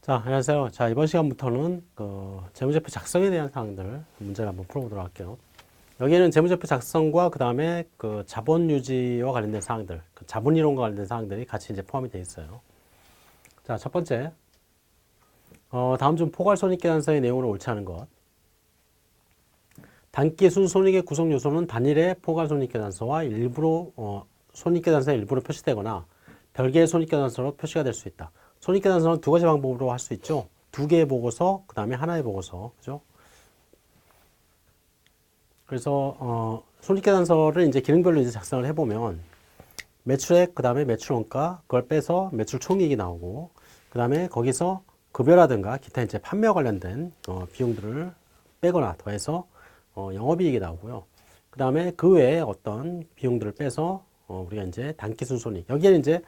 자, 안녕하세요. 자, 이번 시간부터는 재무제표 작성에 대한 사항들 문제를 한번 풀어보도록 할게요. 여기에는 재무제표 작성과 그 다음에 자본 유지와 관련된 사항들, 자본 이론과 관련된 사항들이 같이 이제 포함이 되어 있어요. 자, 첫 번째, 다음 중 포괄손익계산서의 내용을 옳지 않은 것. 단기 순손익의 구성 요소는 단일의 포괄손익계산서와 일부러 손익계산서의 일부로 표시되거나 별개의 손익계산서로 표시가 될 수 있다. 손익계산서는 두 가지 방법으로 할 수 있죠. 두 개의 보고서, 그 다음에 하나의 보고서, 그죠? 그래서 손익계산서를 이제 기능별로 이제 작성을 해보면 매출액, 그 다음에 매출원가, 그걸 빼서 매출 총이익이 나오고, 그 다음에 거기서 급여라든가 기타 이제 판매와 관련된 비용들을 빼거나 더해서 영업이익이 나오고요. 그 다음에 그 외에 어떤 비용들을 빼서 우리가 이제 단기 순손익. 여기에는 이제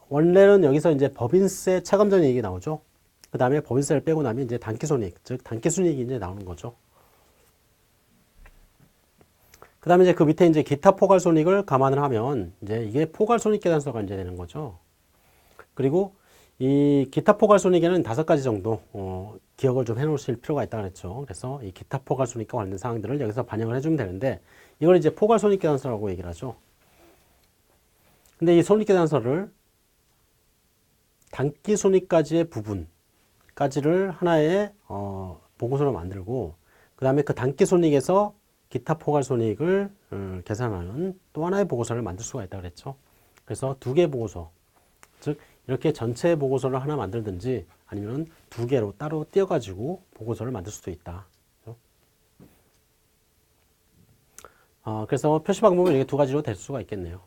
원래는 여기서 이제 법인세 차감전 이익이 나오죠. 그 다음에 법인세를 빼고 나면 이제 단기 손익, 즉 단기 순이익이 이제 나오는 거죠. 그 다음에 이제 그 밑에 이제 기타 포괄 손익을 감안을 하면 이제 이게 포괄 손익 계산서가 이제 되는 거죠. 그리고 이 기타 포괄 손익에는 5가지 정도 기억을 좀 해놓으실 필요가 있다 그랬죠. 그래서 이 기타 포괄 손익과 관련된 사항들을 여기서 반영을 해주면 되는데 이걸 이제 포괄 손익 계산서라고 얘기를 하죠. 근데 이 손익 계산서를 단기 손익까지의 부분까지를 하나의 보고서로 만들고 그 다음에 그 단기 손익에서 기타 포괄 손익을 계산하는 또 하나의 보고서를 만들 수가 있다 그랬죠. 그래서 두 개의 보고서, 즉 이렇게 전체 보고서를 하나 만들든지 아니면 두 개로 따로 띄어가지고 보고서를 만들 수도 있다. 그래서 표시 방법은 이렇게 두 가지로 될 수가 있겠네요.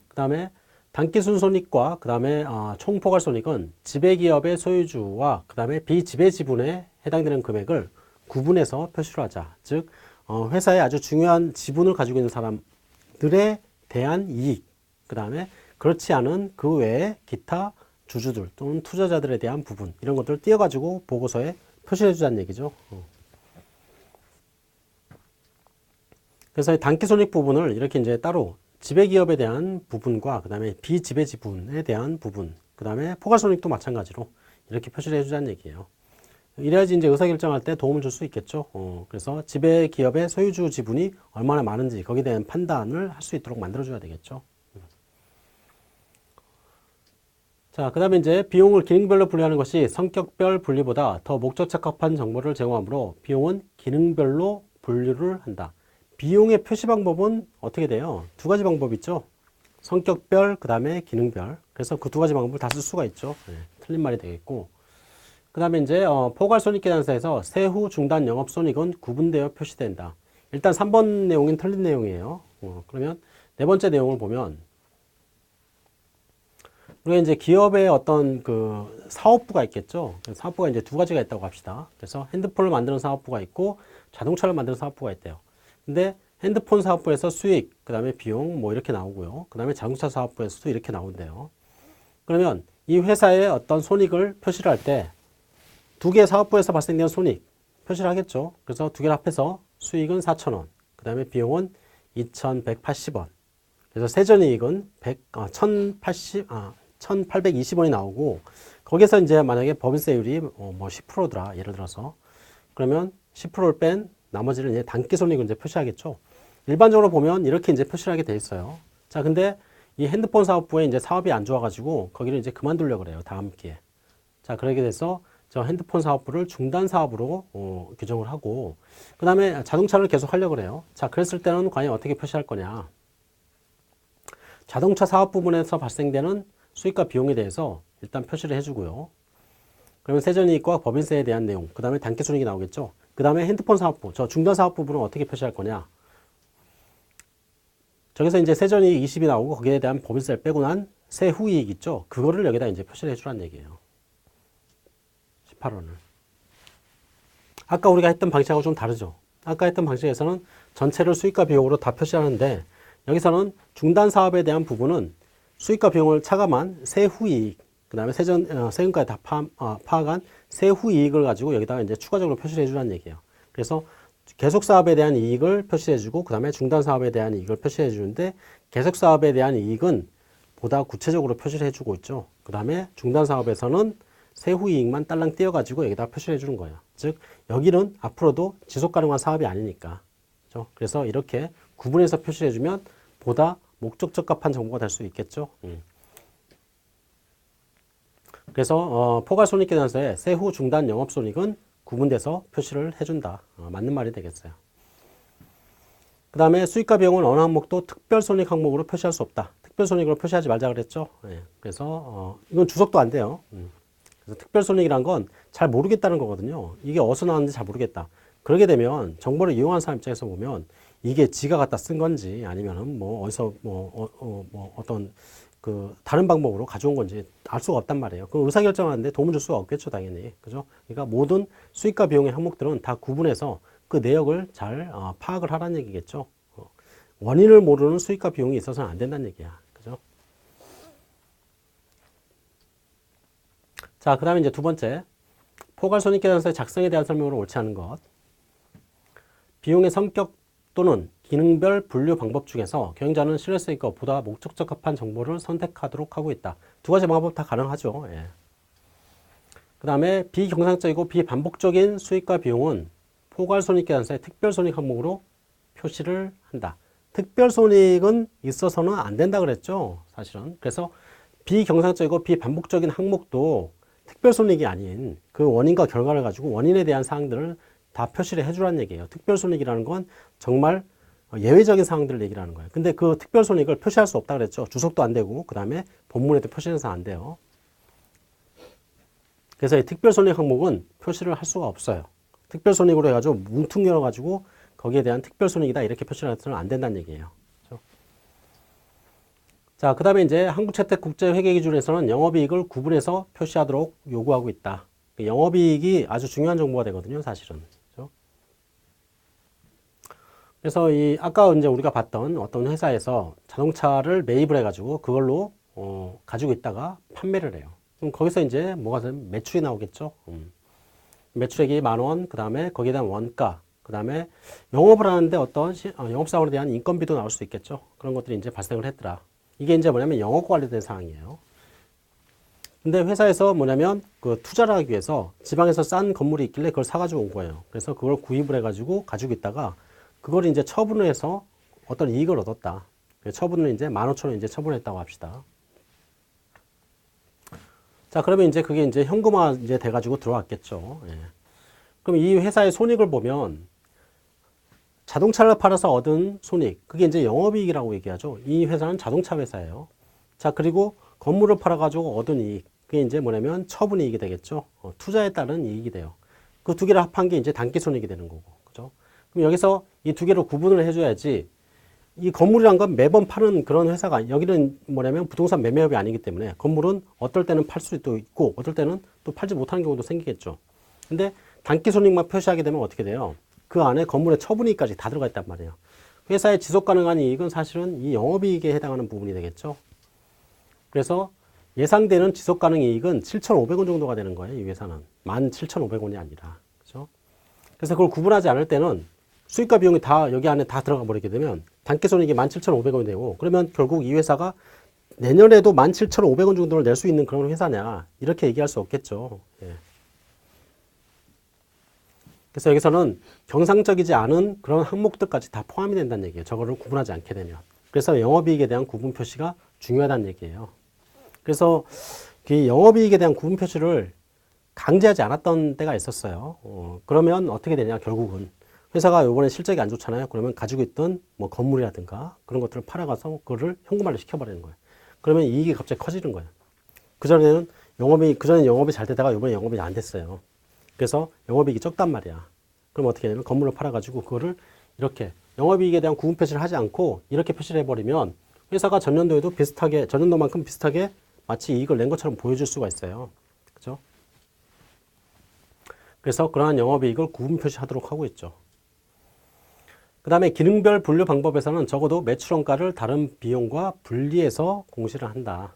그 다음에 단기 순손익과 그 다음에 총포괄손익은 지배기업의 소유주와 그 다음에 비지배 지분에 해당되는 금액을 구분해서 표시를 하자. 즉 회사에 아주 중요한 지분을 가지고 있는 사람들에 대한 이익, 그 다음에 그렇지 않은 그 외에 기타 주주들 또는 투자자들에 대한 부분, 이런 것들을 띄어가지고 보고서에 표시해 주자는 얘기죠. 그래서 단기 손익 부분을 이렇게 이제 따로 지배기업에 대한 부분과 그 다음에 비지배 지분에 대한 부분, 그 다음에 포괄손익도 마찬가지로 이렇게 표시를 해주자는 얘기예요. 이래야지 이제 의사결정할 때 도움을 줄 수 있겠죠. 그래서 지배기업의 소유주 지분이 얼마나 많은지 거기에 대한 판단을 할 수 있도록 만들어줘야 되겠죠. 자, 그 다음에 이제 비용을 기능별로 분류하는 것이 성격별 분리보다 더 목적 적합한 정보를 제공하므로 비용은 기능별로 분류를 한다. 비용의 표시 방법은 어떻게 돼요? 두 가지 방법이 있죠. 성격별, 그 다음에 기능별. 그래서 그 두 가지 방법을 다 쓸 수가 있죠. 네, 틀린 말이 되겠고. 그 다음에 이제 포괄손익계산서에서 세후 중단 영업손익은 구분되어 표시된다. 일단 3번 내용은 틀린 내용이에요. 그러면 네 번째 내용을 보면 우리가 이제 기업의 어떤 그 사업부가 있겠죠. 사업부가 이제 두 가지가 있다고 합시다. 그래서 핸드폰을 만드는 사업부가 있고 자동차를 만드는 사업부가 있대요. 근데 핸드폰 사업부에서 수익, 그 다음에 비용 뭐 이렇게 나오고요. 그 다음에 자동차 사업부에서도 이렇게 나온대요. 그러면 이 회사의 어떤 손익을 표시를 할 때 두 개 사업부에서 발생된 손익 표시를 하겠죠. 그래서 두 개를 합해서 수익은 4,000원, 그 다음에 비용은 2,180원. 그래서 세전이익은 1,820원이 나오고 거기서 이제 만약에 법인세율이 뭐 10%더라 예를 들어서 그러면 10%를 뺀 나머지를 이제 단기 손익을 이제 표시하겠죠. 일반적으로 보면 이렇게 이제 표시를 하게 돼 있어요. 자, 근데 이 핸드폰 사업부에 이제 사업이 안 좋아가지고 거기를 이제 그만두려고 그래요. 다음 기회에. 자, 그러게 돼서 저 핸드폰 사업부를 중단 사업으로 규정을 하고 그 다음에 자동차를 계속 하려고 그래요. 자, 그랬을 때는 과연 어떻게 표시할 거냐. 자동차 사업 부분에서 발생되는 수익과 비용에 대해서 일단 표시를 해주고요. 그러면 세전이익과 법인세에 대한 내용, 그 다음에 단기순이익이 나오겠죠. 그 다음에 핸드폰 사업부, 저 중단 사업 부분은 어떻게 표시할 거냐. 저기서 이제 세전이익 20이 나오고 거기에 대한 법인세를 빼고 난 세후이익 있죠. 그거를 여기다 이제 표시를 해주라는 얘기예요. 18원을. 아까 우리가 했던 방식하고 좀 다르죠. 아까 했던 방식에서는 전체를 수익과 비용으로 다 표시하는데 여기서는 중단 사업에 대한 부분은 수익과 비용을 차감한 세후이익, 그 다음에 세금까지 다 파악한 세후이익을 가지고 여기다가 이제 추가적으로 표시를 해주라는 얘기예요. 그래서 계속 사업에 대한 이익을 표시해주고 그 다음에 중단 사업에 대한 이익을 표시해주는데 계속 사업에 대한 이익은 보다 구체적으로 표시를 해주고 있죠. 그 다음에 중단 사업에서는 세후 이익만 딸랑 띄어가지고 여기다 표시를 해주는 거예요. 즉 여기는 앞으로도 지속 가능한 사업이 아니니까. 그렇죠? 그래서 이렇게 구분해서 표시를 해주면 보다 목적 적합한 정보가 될 수 있겠죠. 그래서 포괄손익계산서에 세후 중단 영업손익은 구분돼서 표시를 해준다. 맞는 말이 되겠어요. 그 다음에 수익과 비용은 어느 항목도 특별손익 항목으로 표시할 수 없다. 특별손익으로 표시하지 말자 그랬죠. 예, 그래서 이건 주석도 안 돼요. 그래서 특별손익이란 건 잘 모르겠다는 거거든요. 이게 어디서 나왔는지 잘 모르겠다. 그러게 되면 정보를 이용한 사람 입장에서 보면 이게 지가 갖다 쓴 건지 아니면은 뭐 어디서 어떤 그 다른 방법으로 가져온 건지 알 수가 없단 말이에요. 그 의사결정하는데 도움을 줄 수가 없겠죠, 당연히. 그죠? 그러니까 모든 수익과 비용의 항목들은 다 구분해서 그 내역을 잘 파악을 하라는 얘기겠죠. 원인을 모르는 수익과 비용이 있어서는 안 된다는 얘기야. 그죠? 자, 그 다음에 이제 두 번째. 포괄손익계산서의 작성에 대한 설명으로 옳지 않은 것. 비용의 성격 또는 기능별 분류 방법 중에서 경영자는 신뢰성있고 보다 목적 적합한 정보를 선택하도록 하고 있다. 두 가지 방법 다 가능하죠. 예. 그 다음에 비경상적이고 비반복적인 수익과 비용은 포괄손익계산서의 특별손익 항목으로 표시를 한다. 특별손익은 있어서는 안 된다 그랬죠. 사실은. 그래서 비경상적이고 비반복적인 항목도 특별손익이 아닌 그 원인과 결과를 가지고 원인에 대한 사항들을 다 표시를 해주라는 얘기예요. 특별손익이라는 건 정말 예외적인 사항들을 얘기를 하는 거예요. 근데 그 특별손익을 표시할 수 없다 그랬죠. 주석도 안 되고 그 다음에 본문에도 표시해서 안 돼요. 그래서 이 특별손익 항목은 표시를 할 수가 없어요. 특별손익으로 해가지고 뭉퉁 열어가지고 거기에 대한 특별손익이다 이렇게 표시를 해서는 안 된다는 얘기예요. 그렇죠? 자, 그 다음에 이제 한국채택국제회계기준에서는 영업이익을 구분해서 표시하도록 요구하고 있다. 영업이익이 아주 중요한 정보가 되거든요, 사실은. 그렇죠? 그래서 이 아까 이제 우리가 봤던 어떤 회사에서 자동차를 매입을 해가지고 그걸로 가지고 있다가 판매를 해요. 그럼 거기서 이제 뭐가 되면 매출이 나오겠죠. 매출액이 10,000원, 그 다음에 거기에 대한 원가, 그 다음에 영업을 하는데 어떤 영업사원에 대한 인건비도 나올 수 있겠죠. 그런 것들이 이제 발생을 했더라. 이게 이제 뭐냐면 영업 관련된 사항이에요. 근데 회사에서 뭐냐면 그 투자를 하기 위해서 지방에서 싼 건물이 있길래 그걸 사가지고 온 거예요. 그래서 그걸 구입을 해가지고 가지고 있다가 그걸 이제 처분을 해서 어떤 이익을 얻었다. 처분을 이제 15,000원 이제 처분했다고 합시다. 자, 그러면 이제 그게 이제 현금화 이제 돼가지고 들어왔겠죠. 예. 그럼 이 회사의 손익을 보면 자동차를 팔아서 얻은 손익, 그게 이제 영업이익이라고 얘기하죠. 이 회사는 자동차 회사예요. 자, 그리고 건물을 팔아가지고 얻은 이익, 그게 이제 뭐냐면 처분이익이 되겠죠. 투자에 따른 이익이 돼요. 그 두 개를 합한 게 이제 단기손익이 되는 거고, 그죠? 그럼 여기서 이 두 개를 구분을 해줘야지. 이 건물이란 건 매번 파는 그런 회사가, 여기는 뭐냐면 부동산 매매업이 아니기 때문에 건물은 어떨 때는 팔 수도 있고 어떨 때는 또 팔지 못하는 경우도 생기겠죠. 근데 단기손익만 표시하게 되면 어떻게 돼요? 그 안에 건물의 처분이익까지 다 들어가 있단 말이에요. 회사의 지속 가능한 이익은 사실은 이 영업이익에 해당하는 부분이 되겠죠. 그래서 예상되는 지속 가능 이익은 7,500원 정도가 되는 거예요. 이 회사는 17,500원이 아니라. 그렇죠? 그래서 그걸 구분하지 않을 때는 수익과 비용이 다 여기 안에 다 들어가 버리게 되면 단기손익이 17,500원이 되고, 그러면 결국 이 회사가 내년에도 17,500원 정도를 낼 수 있는 그런 회사냐, 이렇게 얘기할 수 없겠죠. 예. 그래서 여기서는 경상적이지 않은 그런 항목들까지 다 포함이 된다는 얘기예요. 저거를 구분하지 않게 되면. 그래서 영업이익에 대한 구분 표시가 중요하다는 얘기예요. 그래서 그 영업이익에 대한 구분 표시를 강제하지 않았던 때가 있었어요. 그러면 어떻게 되냐, 결국은. 회사가 이번에 실적이 안 좋잖아요. 그러면 가지고 있던 뭐 건물이라든가 그런 것들을 팔아가서 그거를 현금화를 시켜버리는 거예요. 그러면 이익이 갑자기 커지는 거예요. 그전에는 영업이 잘 되다가 이번에 영업이 안 됐어요. 그래서 영업이익이 적단 말이야. 그럼 어떻게 되냐면 건물을 팔아가지고 그거를 이렇게 영업이익에 대한 구분 표시를 하지 않고 이렇게 표시를 해버리면 회사가 전년도에도 비슷하게, 전년도만큼 비슷하게 마치 이익을 낸 것처럼 보여줄 수가 있어요. 그죠? 그래서 그러한 영업이익을 구분 표시하도록 하고 있죠. 그 다음에 기능별 분류 방법에서는 적어도 매출원가를 다른 비용과 분리해서 공시를 한다.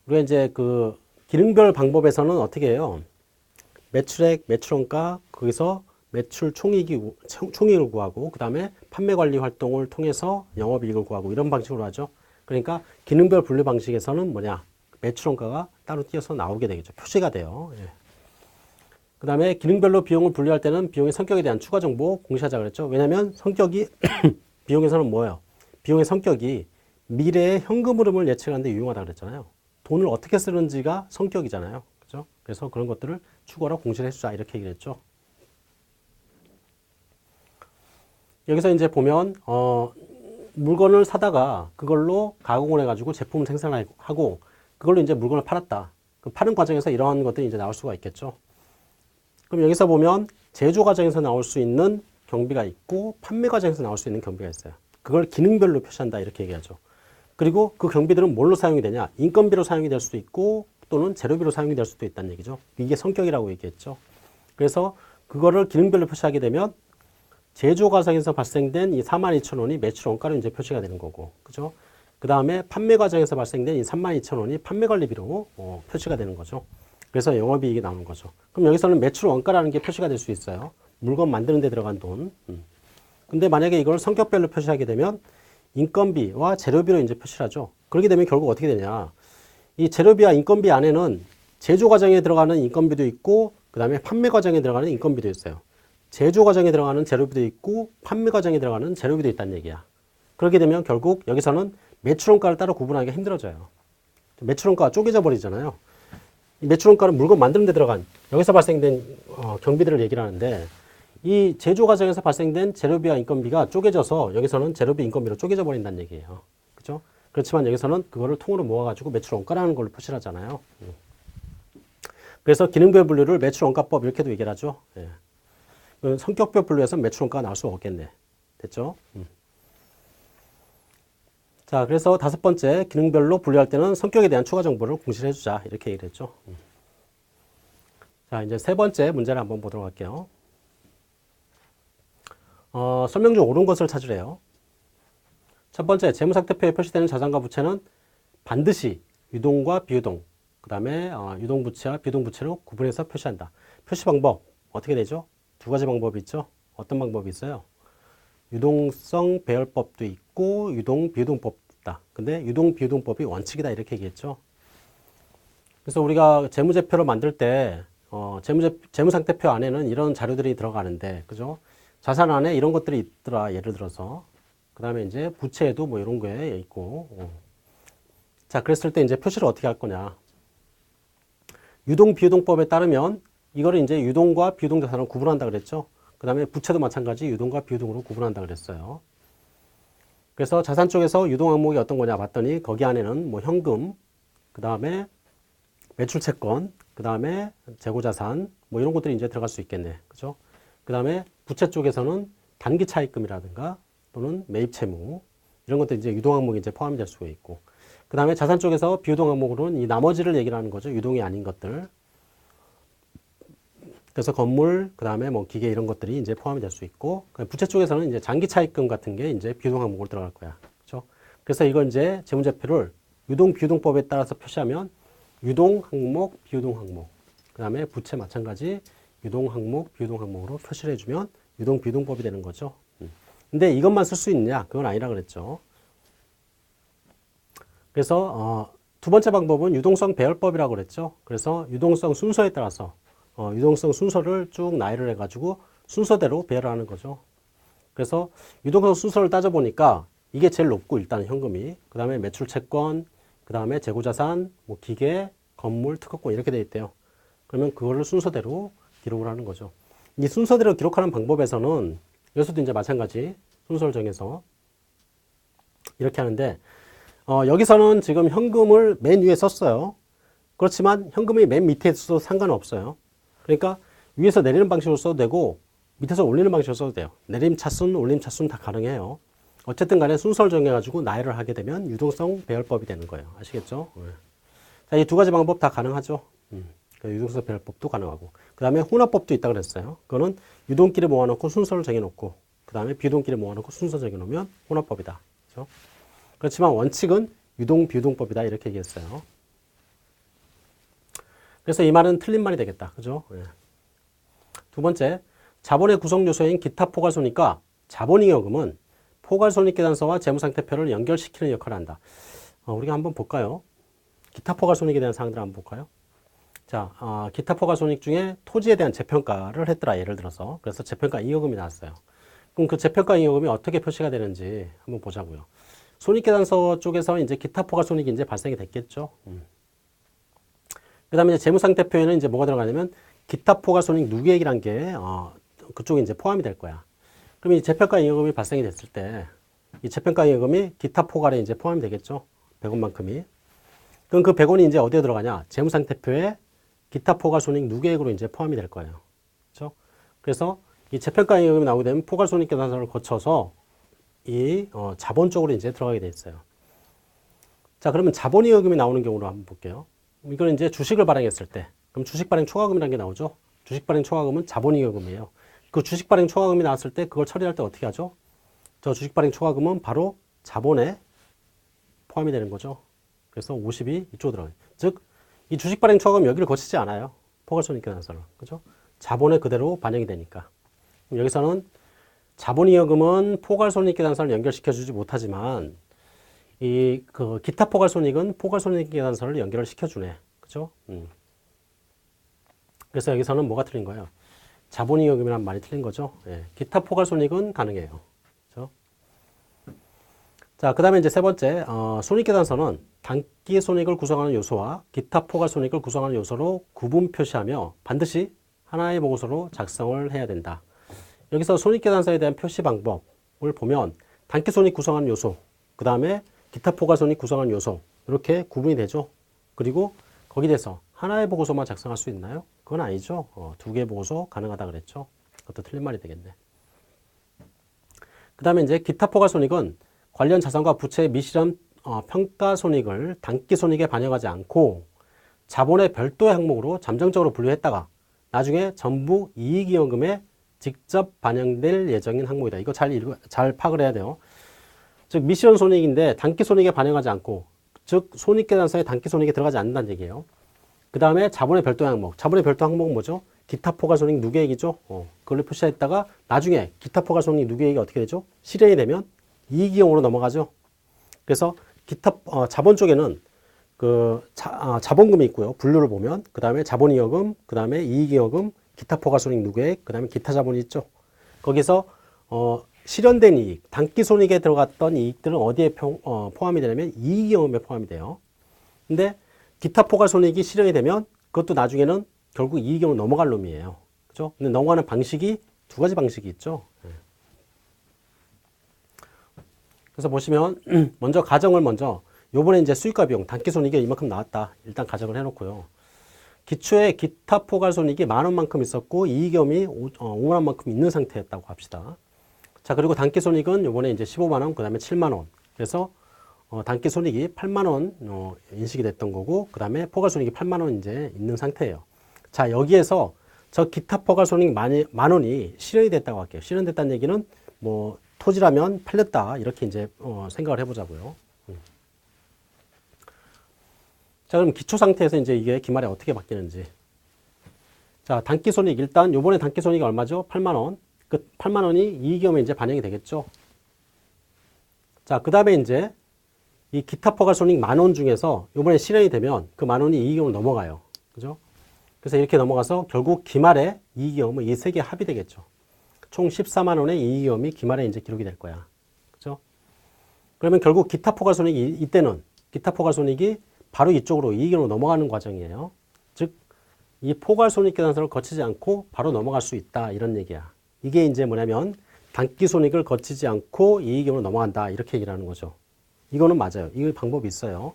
우리가 이제 그 기능별 방법에서는 어떻게 해요? 매출액, 매출원가, 거기서 매출 총이익을 구하고, 그 다음에 판매 관리 활동을 통해서 영업이익을 구하고, 이런 방식으로 하죠. 그러니까 기능별 분류 방식에서는 뭐냐? 매출원가가 따로 띄어서 나오게 되겠죠. 표시가 돼요. 예. 그 다음에 기능별로 비용을 분류할 때는 비용의 성격에 대한 추가 정보 공시하자 그랬죠. 왜냐하면 성격이 비용에서는 뭐예요? 비용의 성격이 미래의 현금 흐름을 예측하는 데 유용하다 그랬잖아요. 돈을 어떻게 쓰는지가 성격이잖아요. 그죠? 그래서 그런 것들을 추가로 공시를 해주자 이렇게 얘기를 했죠. 여기서 이제 보면 물건을 사다가 그걸로 가공을 해가지고 제품을 생산하고 그걸로 이제 물건을 팔았다. 그 파는 과정에서 이러한 것들이 이제 나올 수가 있겠죠. 그럼 여기서 보면 제조 과정에서 나올 수 있는 경비가 있고 판매 과정에서 나올 수 있는 경비가 있어요. 그걸 기능별로 표시한다 이렇게 얘기하죠. 그리고 그 경비들은 뭘로 사용이 되냐? 인건비로 사용이 될 수도 있고 또는 재료비로 사용이 될 수도 있다는 얘기죠. 이게 성격이라고 얘기했죠. 그래서 그거를 기능별로 표시하게 되면 제조 과정에서 발생된 이 42,000원이 매출 원가로 이제 표시가 되는 거고, 그죠? 그 다음에 판매 과정에서 발생된 이 32,000원이 판매 관리비로 표시가 되는 거죠. 그래서 영업이익이 나오는 거죠. 그럼 여기서는 매출 원가라는 게 표시가 될 수 있어요. 물건 만드는 데 들어간 돈. 근데 만약에 이걸 성격별로 표시하게 되면 인건비와 재료비로 이제 표시를 하죠. 그렇게 되면 결국 어떻게 되냐. 이 재료비와 인건비 안에는 제조 과정에 들어가는 인건비도 있고, 그 다음에 판매 과정에 들어가는 인건비도 있어요. 제조 과정에 들어가는 재료비도 있고, 판매 과정에 들어가는 재료비도 있다는 얘기야. 그렇게 되면 결국 여기서는 매출원가를 따로 구분하기가 힘들어져요. 매출원가가 쪼개져 버리잖아요. 이 매출원가는 물건 만드는 데 들어간, 여기서 발생된 경비들을 얘기를 하는데, 이 제조 과정에서 발생된 재료비와 인건비가 쪼개져서 여기서는 재료비, 인건비로 쪼개져 버린다는 얘기예요. 그죠? 그렇지만 여기서는 그거를 통으로 모아가지고 매출원가라는 걸로 표시를 하잖아요. 그래서 기능별 분류를 매출원가법 이렇게도 얘기를 하죠. 예. 성격별 분류에서 매출원가가 나올 수 없겠네. 됐죠? 자, 그래서 다섯 번째, 기능별로 분류할 때는 성격에 대한 추가 정보를 공시를 해주자. 이렇게 얘기를 했죠. 자, 이제 세 번째 문제를 한번 보도록 할게요. 설명 중 옳은 것을 찾으래요. 첫 번째, 재무상태표에 표시되는 자산과 부채는 반드시 유동과 비유동, 그 다음에 유동부채와 비유동부채로 구분해서 표시한다. 표시 방법, 어떻게 되죠? 두 가지 방법이 있죠. 어떤 방법이 있어요? 유동성 배열법도 있고 유동 비유동법도 있다. 근데 유동 비유동법이 원칙이다 이렇게 얘기했죠. 그래서 우리가 재무제표를 만들 때 재무상태표 안에는 이런 자료들이 들어가는데, 그죠? 자산 안에 이런 것들이 있더라. 예를 들어서 그 다음에 이제 부채에도 뭐 이런 게 있고. 자, 그랬을 때 이제 표시를 어떻게 할 거냐? 유동 비유동법에 따르면 이거를 이제 유동과 비유동 자산을 구분한다 그랬죠. 그 다음에 부채도 마찬가지 유동과 비유동으로 구분한다 그랬어요. 그래서 자산 쪽에서 유동 항목이 어떤 거냐 봤더니 거기 안에는 뭐 현금, 그 다음에 매출채권, 그 다음에 재고자산, 뭐 이런 것들이 이제 들어갈 수 있겠네. 그죠? 그 다음에 부채 쪽에서는 단기 차입금이라든가 또는 매입채무, 이런 것들이 이제 유동 항목이 이제 포함이 될 수가 있고. 그 다음에 자산 쪽에서 비유동 항목으로는 이 나머지를 얘기를 하는 거죠. 유동이 아닌 것들. 그래서 건물, 그 다음에 뭐 기계 이런 것들이 이제 포함이 될 수 있고, 부채 쪽에서는 이제 장기 차입금 같은 게 이제 비유동 항목으로 들어갈 거야. 그렇죠? 그래서 이걸 이제 재무제표를 유동 비유동법에 따라서 표시하면 유동 항목, 비유동 항목, 그 다음에 부채 마찬가지 유동 항목, 비유동 항목으로 표시를 해주면 유동 비유동법이 되는 거죠. 근데 이것만 쓸 수 있느냐? 그건 아니라 그랬죠. 그래서 두 번째 방법은 유동성 배열법이라고 그랬죠. 그래서 유동성 순서에 따라서 유동성 순서를 쭉 나열을 해가지고 순서대로 배열을 하는 거죠. 그래서 유동성 순서를 따져보니까 이게 제일 높고 일단 현금이, 그 다음에 매출채권, 그 다음에 재고자산, 뭐 기계, 건물, 특허권 이렇게 돼 있대요. 그러면 그거를 순서대로 기록을 하는 거죠. 이 순서대로 기록하는 방법에서는 여기서도 이제 마찬가지 순서를 정해서 이렇게 하는데 여기서는 지금 현금을 맨 위에 썼어요. 그렇지만 현금이 맨 밑에 있어도 상관없어요. 그러니까 위에서 내리는 방식으로 써도 되고 밑에서 올리는 방식으로 써도 돼요. 내림 차순, 올림 차순 다 가능해요. 어쨌든 간에 순서를 정해가지고 나열을 하게 되면 유동성 배열법이 되는 거예요. 아시겠죠? 자, 이 두 가지 방법 다 가능하죠. 유동성 배열법도 가능하고. 그 다음에 혼합법도 있다고 그랬어요. 그거는 유동끼리 모아놓고 순서를 정해놓고, 그 다음에 비유동끼리 모아놓고 순서 정해놓으면 혼합법이다. 그렇죠? 그렇지만 원칙은 유동 비유동법이다 이렇게 얘기했어요. 그래서 이 말은 틀린 말이 되겠다. 그죠? 예. 두 번째, 자본의 구성 요소인 기타 포괄손익과 자본잉여금은 포괄손익계산서와 재무상태표를 연결시키는 역할을 한다. 우리가 한번 볼까요? 기타 포괄손익에 대한 사항들 한번 볼까요? 자, 기타 포괄손익 중에 토지에 대한 재평가를 했더라, 예를 들어서. 그래서 재평가 잉여금이 나왔어요. 그럼 그 재평가 잉여금이 어떻게 표시가 되는지 한번 보자고요. 손익계산서 쪽에서 이제 기타 포괄손익이 이제 발생이 됐겠죠. 그 다음에 이제 재무상태표에는 이제 뭐가 들어가냐면 기타 포괄손익 누계액이란 게 그쪽에 이제 포함이 될 거야. 그럼 이 재평가 잉여금이 발생이 됐을 때 이 재평가 잉여금이 기타 포괄에 이제 포함이 되겠죠. 100원만큼이. 그럼 그 100원이 이제 어디에 들어가냐? 재무상태표에 기타 포괄손익 누계액으로 이제 포함이 될 거예요. 그렇죠? 그래서 이 재평가 잉여금이 나오게 되면 포괄손익계산서를 거쳐서 이 자본 쪽으로 이제 들어가게 돼 있어요. 자, 그러면 자본잉여금이 나오는 경우로 한번 볼게요. 이거는 이제 주식을 발행했을 때, 그럼 주식 발행 초과금이라는 게 나오죠. 주식 발행 초과금은 자본잉여금이에요. 그 주식 발행 초과금이 나왔을 때 그걸 처리할 때 어떻게 하죠? 저 주식 발행 초과금은 바로 자본에 포함이 되는 거죠. 그래서 50이 이쪽으로 들어가요. 즉, 이 주식 발행 초과금 여기를 거치지 않아요. 포괄손익계산서를. 그죠? 자본에 그대로 반영이 되니까. 여기서는 자본잉여금은 포괄손익계산서를 연결시켜주지 못하지만 그 기타 포괄손익은 포괄손익계산서를 연결을 시켜주네. 그죠? 그래서 여기서는 뭐가 틀린 거예요? 자본잉여금이란 말이 틀린 거죠. 예. 기타 포괄손익은 가능해요. 그죠? 자, 그 다음에 이제 세 번째, 손익계산서는 단기손익을 구성하는 요소와 기타 포괄손익을 구성하는 요소로 구분 표시하며 반드시 하나의 보고서로 작성을 해야 된다. 여기서 손익계산서에 대한 표시 방법을 보면 단기손익 구성하는 요소, 그 다음에 기타 포괄손익 구성하는 요소 이렇게 구분이 되죠. 그리고 거기에 대해서 하나의 보고서만 작성할 수 있나요? 그건 아니죠. 두 개의 보고서 가능하다 그랬죠. 그것도 틀린 말이 되겠네. 그 다음에 이제 기타 포괄손익은 관련 자산과 부채의 미실현 평가손익을 단기손익에 반영하지 않고 자본의 별도의 항목으로 잠정적으로 분류했다가 나중에 전부 이익잉여금에 직접 반영될 예정인 항목이다. 이거 잘 파악을 해야 돼요. 즉 미실현 손익인데 단기손익에 반영하지 않고, 즉 손익계산서에 단기손익에 들어가지 않는다는 얘기예요. 그 다음에 자본의 별도 항목. 자본의 별도 항목은 뭐죠? 기타 포괄손익 누계액이죠. 그걸로 표시했다가 나중에 기타 포괄손익 누계액이 어떻게 되죠? 실현이 되면 이익잉여금으로 넘어가죠. 그래서 자본 쪽에는 자본금이 있고요. 분류를 보면 그 다음에 자본잉여금, 그 다음에 이익잉여금, 기타 포괄손익 누계액, 그 다음에 기타 자본이 있죠. 거기서 실현된 이익, 단기손익에 들어갔던 이익들은 어디에 포함이 되냐면 이익잉여금에 포함이 돼요. 근데 기타 포괄손익이 실현이 되면 그것도 나중에는 결국 이익잉여금으로 넘어갈 놈이에요. 그죠? 근데 넘어가는 방식이 두 가지 방식이 있죠. 그래서 보시면 먼저 가정을 요번에 이제 수익과 비용, 단기손익이 이만큼 나왔다. 일단 가정을 해놓고요. 기초에 기타 포괄손익이 10,000원만큼 있었고 이익잉여금이 50,000원만큼 있는 상태였다고 합시다. 자, 그리고 단기손익은 요번에 이제 150,000원, 그 다음에 70,000원. 그래서 단기손익이 80,000원 인식이 됐던 거고, 그 다음에 포괄손익이 80,000원 이제 있는 상태예요. 자, 여기에서 저 기타 포괄손익 10,000원이 실현이 됐다고 할게요. 실현됐다는 얘기는 뭐 토지라면 팔렸다 이렇게 이제 생각을 해보자고요. 자, 그럼 기초 상태에서 이제 이게 기말에 어떻게 바뀌는지. 자, 단기손익 일단 요번에 단기손익이 얼마죠? 80,000원. 그 80,000원이 이익잉여금에 이제 반영이 되겠죠. 자, 그 다음에 이제 이 기타 포괄손익 10,000원 중에서 요번에 실현이 되면 그 10,000원이 이익잉여금으로 넘어가요. 그죠? 그래서 이렇게 넘어가서 결국 기말에 이익잉여금은 이 세 개 합이 되겠죠. 총 140,000원의 이익잉여금이 기말에 이제 기록이 될 거야. 그죠? 그러면 결국 기타 포괄손익이 이때는 기타 포괄손익이 바로 이쪽으로 이익잉여금으로 넘어가는 과정이에요. 즉, 이 포괄손익계산서를 거치지 않고 바로 넘어갈 수 있다 이런 얘기야. 이게 이제 뭐냐면 단기손익을 거치지 않고 이익잉여금으로 넘어간다 이렇게 얘기를 하는 거죠. 이거는 맞아요. 이 방법이 있어요.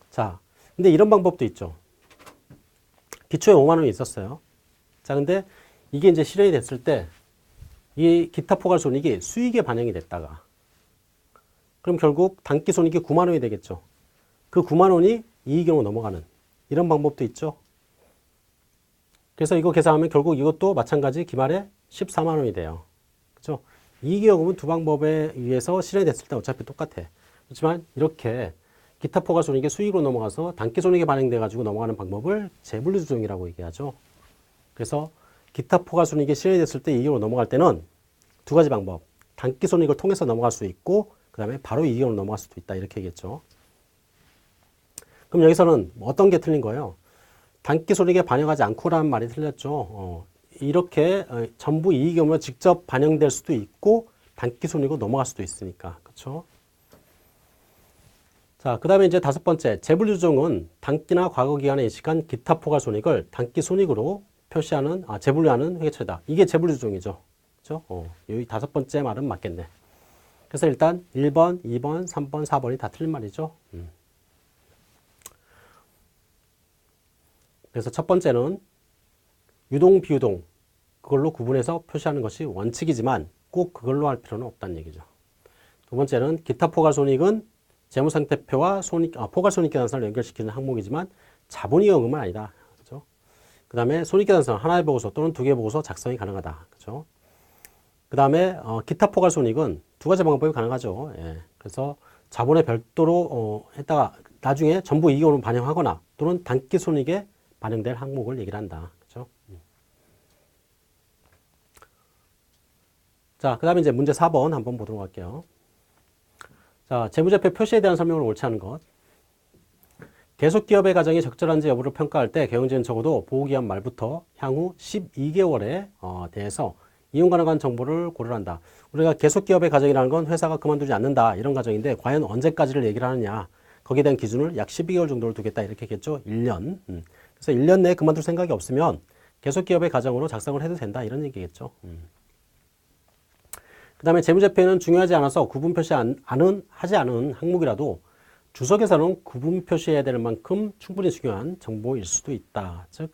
자, 근데 이런 방법도 있죠. 기초에 50,000원이 있었어요. 자, 근데 이게 이제 실현이 됐을 때 이 기타 포괄손익이 수익에 반영이 됐다가 그럼 결국 단기손익이 90,000원이 되겠죠. 그 90,000원이 이익잉여금으로 넘어가는 이런 방법도 있죠. 그래서 이거 계산하면 결국 이것도 마찬가지 기말에 140,000원이 돼요. 그렇죠? 이익잉여금은 두 방법에 의해서 실현됐을 때 어차피 똑같아. 그렇지만 이렇게 기타 포괄손익이 수익으로 넘어가서 단기손익에 반영돼 가지고 넘어가는 방법을 재분류조정이라고 얘기하죠. 그래서 기타 포괄손익이 실현이 됐을 때 이익으로 넘어갈 때는 두 가지 방법. 단기손익을 통해서 넘어갈 수 있고 그 다음에 바로 이익으로 넘어갈 수도 있다. 이렇게 얘기했죠. 그럼 여기서는 어떤 게 틀린 거예요? 단기손익에 반영하지 않고라는 말이 틀렸죠. 이렇게 전부 이익이 오면 직접 반영될 수도 있고 단기손익으로 넘어갈 수도 있으니까. 그렇죠? 자, 그 다음에 이제 다섯 번째, 재분류조정은 단기나 과거 기간에 인식한 기타 포괄손익을 단기손익으로 표시하는, 재분류하는 회계처리다. 이게 재분류조정이죠. 그렇죠? 여기 다섯 번째 말은 맞겠네. 그래서 일단 1번, 2번, 3번, 4번이 다 틀린 말이죠. 그래서 첫 번째는 유동, 비유동 그걸로 구분해서 표시하는 것이 원칙이지만 꼭 그걸로 할 필요는 없다는 얘기죠. 두 번째는 기타 포괄손익은 재무상태표와 포괄손익계산서를 연결시키는 항목이지만 자본이익은 아니다. 그죠? 그 다음에 손익계산서 하나의 보고서 또는 두 개의 보고서 작성이 가능하다. 그죠? 그 다음에 기타 포괄손익은 두 가지 방법이 가능하죠. 예. 그래서 자본에 별도로 했다가 나중에 전부 이익으로 반영하거나 또는 단기손익에 반영될 항목을 얘기를 한다. 그죠? 자, 그 다음에 이제 문제 4번 한번 보도록 할게요. 자, 재무제표 표시에 대한 설명을 옳지 않은 것. 계속기업의 가정이 적절한지 여부를 평가할 때 경영진은 적어도 보호기한 말부터 향후 12개월에 대해서 이용 가능한 정보를 고려한다. 우리가 계속기업의 가정이라는 건 회사가 그만두지 않는다 이런 가정인데 과연 언제까지를 얘기를 하느냐. 거기에 대한 기준을 약 12개월 정도를 두겠다 이렇게 했겠죠. 1년. 그래서 1년 내에 그만둘 생각이 없으면 계속기업의 가정으로 작성을 해도 된다 이런 얘기겠죠. 그 다음에 재무제표에는 중요하지 않아서 구분 표시 하지 않은 항목이라도 주석에서는 구분 표시해야 될 만큼 충분히 중요한 정보일 수도 있다. 즉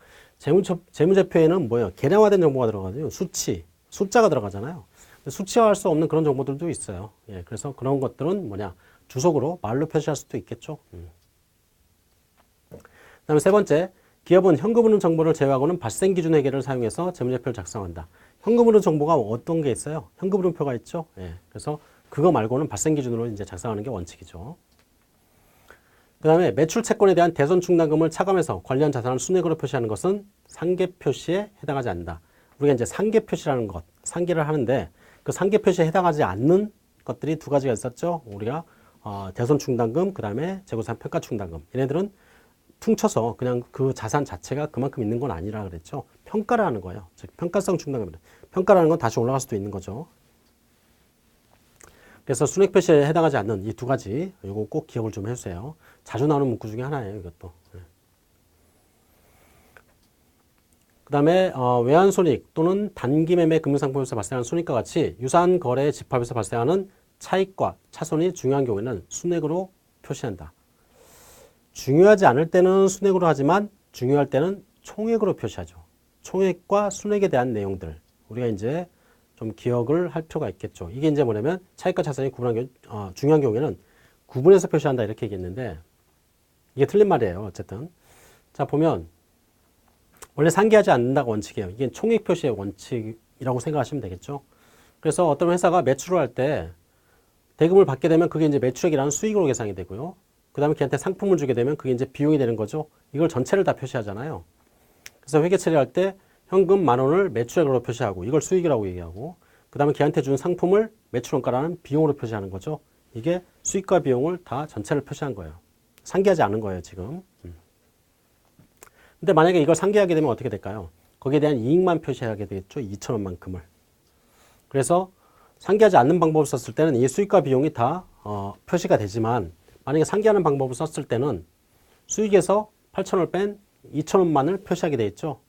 재무제표에는 뭐예요? 계량화된 정보가 들어가거든요. 수치, 숫자가 들어가잖아요. 수치화할 수 없는 그런 정보들도 있어요. 예, 그래서 그런 것들은 뭐냐? 주석으로 말로 표시할 수도 있겠죠. 그 다음에 세 번째, 기업은 현금흐름 정보를 제외하고는 발생 기준 회계를 사용해서 재무제표를 작성한다. 현금흐름 정보가 어떤 게 있어요? 현금흐름표가 있죠. 예, 그래서 그거 말고는 발생 기준으로 이제 작성하는 게 원칙이죠. 그 다음에 매출 채권에 대한 대손 충당금을 차감해서 관련 자산을 순액으로 표시하는 것은 상계 표시에 해당하지 않는다. 우리가 이제 상계 표시라는 것, 상계를 하는데 그 상계 표시에 해당하지 않는 것들이 두 가지가 있었죠. 우리가 대손 충당금, 그 다음에 재고산 평가 충당금. 얘네들은 퉁쳐서 그냥 그 자산 자체가 그만큼 있는 건 아니라 그랬죠. 평가를 하는 거예요. 즉 평가성 충당금입니다. 평가라는 건 다시 올라갈 수도 있는 거죠. 그래서 순액 표시에 해당하지 않는 이 두 가지, 이거 꼭 기억을 좀 해주세요. 자주 나오는 문구 중에 하나예요, 이것도. 그 다음에 외환손익 또는 단기매매 금융상품에서 발생하는 손익과 같이 유사한 거래 집합에서 발생하는 차익과 차손이 중요한 경우에는 순액으로 표시한다. 중요하지 않을 때는 순액으로 하지만 중요할 때는 총액으로 표시하죠. 총액과 순액에 대한 내용들 우리가 이제 좀 기억을 할 필요가 있겠죠. 이게 이제 뭐냐면 차익과 차손이 중요한 경우에는 구분해서 표시한다 이렇게 얘기했는데 이게 틀린 말이에요. 어쨌든 자 보면 원래 상기하지 않는다가 원칙이에요. 이게 총액 표시의 원칙이라고 생각하시면 되겠죠. 그래서 어떤 회사가 매출을 할 때 대금을 받게 되면 그게 이제 매출액이라는 수익으로 계산이 되고요. 그 다음에 걔한테 상품을 주게 되면 그게 이제 비용이 되는 거죠. 이걸 전체를 다 표시하잖아요. 그래서 회계 처리할 때 현금 10,000원을 매출액으로 표시하고 이걸 수익이라고 얘기하고 그 다음에 걔한테 준 상품을 매출원가라는 비용으로 표시하는 거죠. 이게 수익과 비용을 다 전체를 표시한 거예요. 상기하지 않은 거예요, 지금. 근데 만약에 이걸 상기하게 되면 어떻게 될까요? 거기에 대한 이익만 표시하게 되겠죠. 2,000원만큼을. 그래서 상기하지 않는 방법을 썼을 때는 이 수익과 비용이 다 표시가 되지만 만약에 상기하는 방법을 썼을 때는 수익에서 8,000원을 뺀 2,000원만을 표시하게 돼 있죠.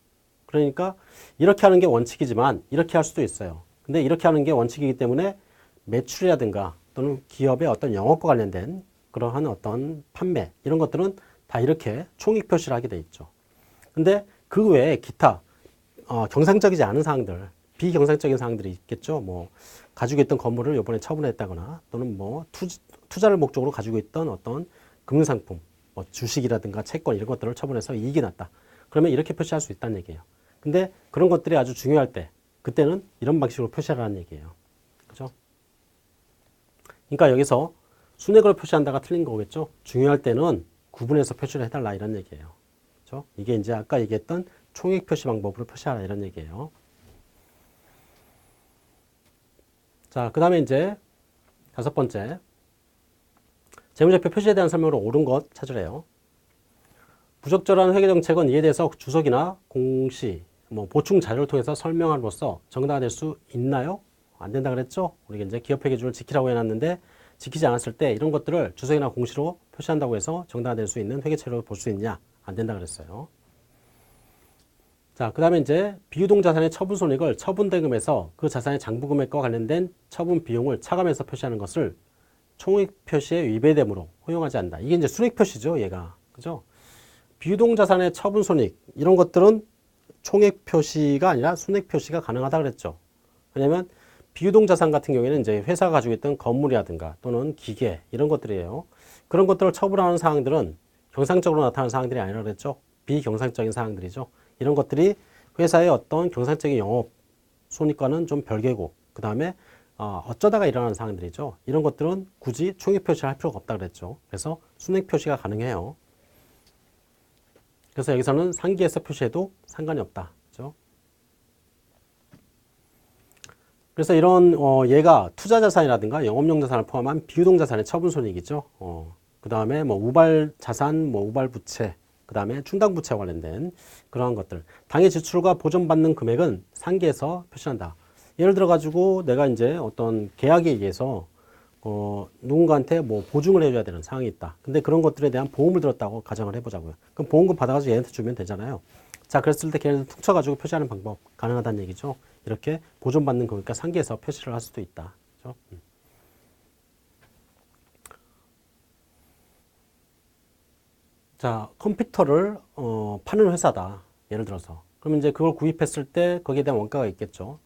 그러니까 이렇게 하는 게 원칙이지만 이렇게 할 수도 있어요. 근데 이렇게 하는 게 원칙이기 때문에 매출이라든가 또는 기업의 어떤 영업과 관련된 그러한 어떤 판매 이런 것들은 다 이렇게 총익 표시를 하게 돼 있죠. 근데 그 외에 기타 경상적이지 않은 사항들, 비경상적인 사항들이 있겠죠. 뭐 가지고 있던 건물을 이번에 처분했다거나 또는 뭐 투자를 목적으로 가지고 있던 어떤 금융상품, 뭐 주식이라든가 채권 이런 것들을 처분해서 이익이 났다. 그러면 이렇게 표시할 수 있다는 얘기예요. 근데 그런 것들이 아주 중요할 때, 그때는 이런 방식으로 표시하라는 얘기예요. 그죠? 그러니까 여기서 순액으로 표시한다가 틀린 거겠죠. 중요할 때는 구분해서 표시를 해달라 이런 얘기예요. 그죠? 이게 이제 아까 얘기했던 총액 표시 방법으로 표시하라 이런 얘기예요. 자, 그 다음에 이제 다섯 번째. 재무제표 표시에 대한 설명으로 옳은 것 찾으래요. 부적절한 회계 정책은 이에 대해서 주석이나 공시, 뭐 보충 자료를 통해서 설명함으로써 정당화될 수 있나요? 안 된다 그랬죠? 우리가 이제 기업회 기준을 지키라고 해놨는데 지키지 않았을 때 이런 것들을 주석이나 공시로 표시한다고 해서 정당화될 수 있는 회계처리로 볼 수 있냐? 안 된다 그랬어요. 자, 그 다음에 이제 비유동 자산의 처분 손익을 처분 대금에서 그 자산의 장부 금액과 관련된 처분 비용을 차감해서 표시하는 것을 총액 표시에 위배됨으로 허용하지 않는다. 이게 이제 순익 표시죠, 얘가. 그죠? 비유동 자산의 처분 손익, 이런 것들은 총액 표시가 아니라 순액 표시가 가능하다 그랬죠. 왜냐면 비유동 자산 같은 경우에는 이제 회사가 가지고 있던 건물이라든가 또는 기계, 이런 것들이에요. 그런 것들을 처분하는 사항들은 경상적으로 나타나는 사항들이 아니라 그랬죠. 비경상적인 사항들이죠. 이런 것들이 회사의 어떤 경상적인 영업 손익과는 좀 별개고, 그 다음에 어쩌다가 일어나는 사항들이죠. 이런 것들은 굳이 총액 표시를 할 필요가 없다 그랬죠. 그래서 순액 표시가 가능해요. 그래서 여기서는 상기해서 표시해도 상관이 없다. 그죠? 그래서 이런 얘가 투자자산이라든가 영업용 자산을 포함한 비유동 자산의 처분 손익이죠. 그 다음에 뭐 우발 자산, 뭐 우발 부채, 그 다음에 충당 부채와 관련된 그러한 것들. 당해 지출과 보전받는 금액은 상기해서 표시한다. 예를 들어 가지고 내가 이제 어떤 계약에 의해서 누군가한테 뭐 보증을 해줘야 되는 상황이 있다. 근데 그런 것들에 대한 보험을 들었다고 가정을 해보자고요. 그럼 보험금 받아가지고 얘한테 주면 되잖아요. 자, 그랬을 때 걔네들 퉁쳐가지고 표시하는 방법 가능하다는 얘기죠. 이렇게 보존받는 거니까 상기해서 표시를 할 수도 있다. 그렇죠? 자, 컴퓨터를 파는 회사다. 예를 들어서. 그럼 이제 그걸 구입했을 때 거기에 대한 원가가 있겠죠.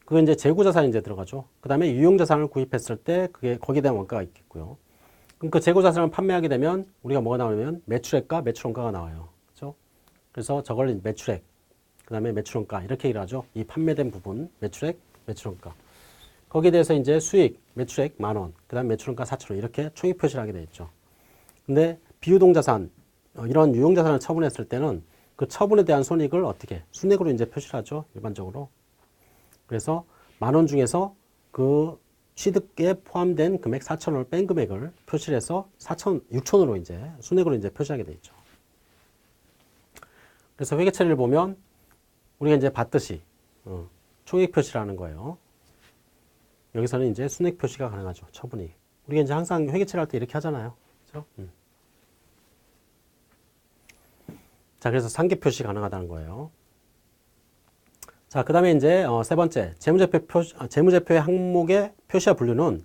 그게 이제 재고자산이 이제 들어가죠. 그 다음에 유용자산을 구입했을 때 그게 거기에 대한 원가가 있겠고요. 그럼 그 재고자산을 판매하게 되면 우리가 뭐가 나오냐면 매출액과 매출원가가 나와요. 그렇죠? 그래서 저걸 매출액, 그 다음에 매출원가 이렇게 얘기를 하죠. 이 판매된 부분 매출액, 매출원가. 거기에 대해서 이제 수익, 매출액 10,000원, 그 다음에 매출원가 4,000원 이렇게 총액 표시를 하게 돼 있죠. 근데 비유동자산, 이런 유용자산을 처분했을 때는 그 처분에 대한 손익을 어떻게 순액으로 이제 표시를 하죠. 일반적으로. 그래서 10,000원 중에서 그 취득에 포함된 금액 4,000원을 뺀 금액을 표시를 해서 6,000원으로 이제 순액으로 이제 표시하게 돼 있죠. 그래서 회계 처리를 보면 우리가 이제 봤듯이 총액 표시를 하는 거예요. 여기서는 이제 순액 표시가 가능하죠. 처분이. 우리가 이제 항상 회계 처리할 때 이렇게 하잖아요. 그렇죠? 자, 그래서 상계 표시 가능하다는 거예요. 자, 그 다음에 이제 세 번째, 재무제표의 항목의 표시와 분류는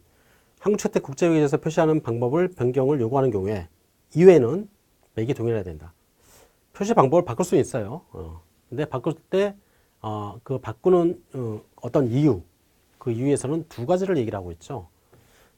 한국채택 국제회계에서 표시하는 방법을 변경을 요구하는 경우에 이외에는 매기 동일해야 된다. 표시 방법을 바꿀 수 있어요. 근데 바꿀 때 그 바꾸는 어떤 이유, 그 이유에서는 두 가지를 얘기를 하고 있죠.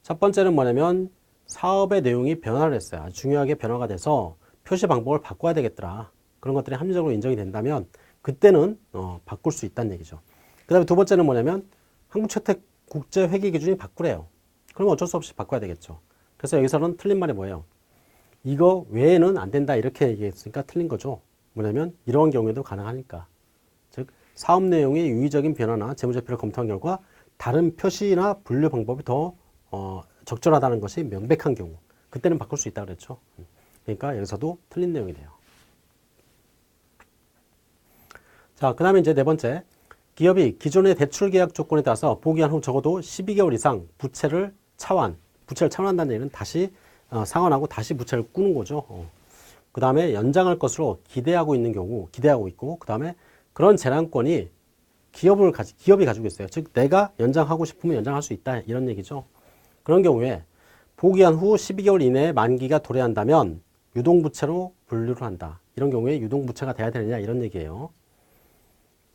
첫 번째는 뭐냐면 사업의 내용이 변화를 했어요. 아주 중요하게 변화가 돼서 표시 방법을 바꿔야 되겠더라. 그런 것들이 합리적으로 인정이 된다면 그때는 바꿀 수 있다는 얘기죠. 그 다음에 두 번째는 뭐냐면 한국채택 국제회계 기준이 바꾸래요. 그러면 어쩔 수 없이 바꿔야 되겠죠. 그래서 여기서는 틀린 말이 뭐예요? 이거 외에는 안 된다 이렇게 얘기했으니까 틀린 거죠. 뭐냐면 이런 경우에도 가능하니까. 즉 사업 내용의 유의적인 변화나 재무제표를 검토한 결과 다른 표시나 분류 방법이 더 적절하다는 것이 명백한 경우 그때는 바꿀 수 있다 그랬죠. 그러니까 여기서도 틀린 내용이 돼요. 자, 그 다음에 이제 네 번째, 기업이 기존의 대출 계약 조건에 따라서 보기한 후 적어도 12개월 이상 부채를 차환한다는 얘기는 다시 상환하고 다시 부채를 꾸는 거죠. 그 다음에 연장할 것으로 기대하고 있고, 그 다음에 그런 재량권이 기업이 가지고 있어요. 즉, 내가 연장하고 싶으면 연장할 수 있다. 이런 얘기죠. 그런 경우에 보기한 후 12개월 이내에 만기가 도래한다면 유동부채로 분류를 한다. 이런 경우에 유동부채가 돼야 되느냐 이런 얘기예요.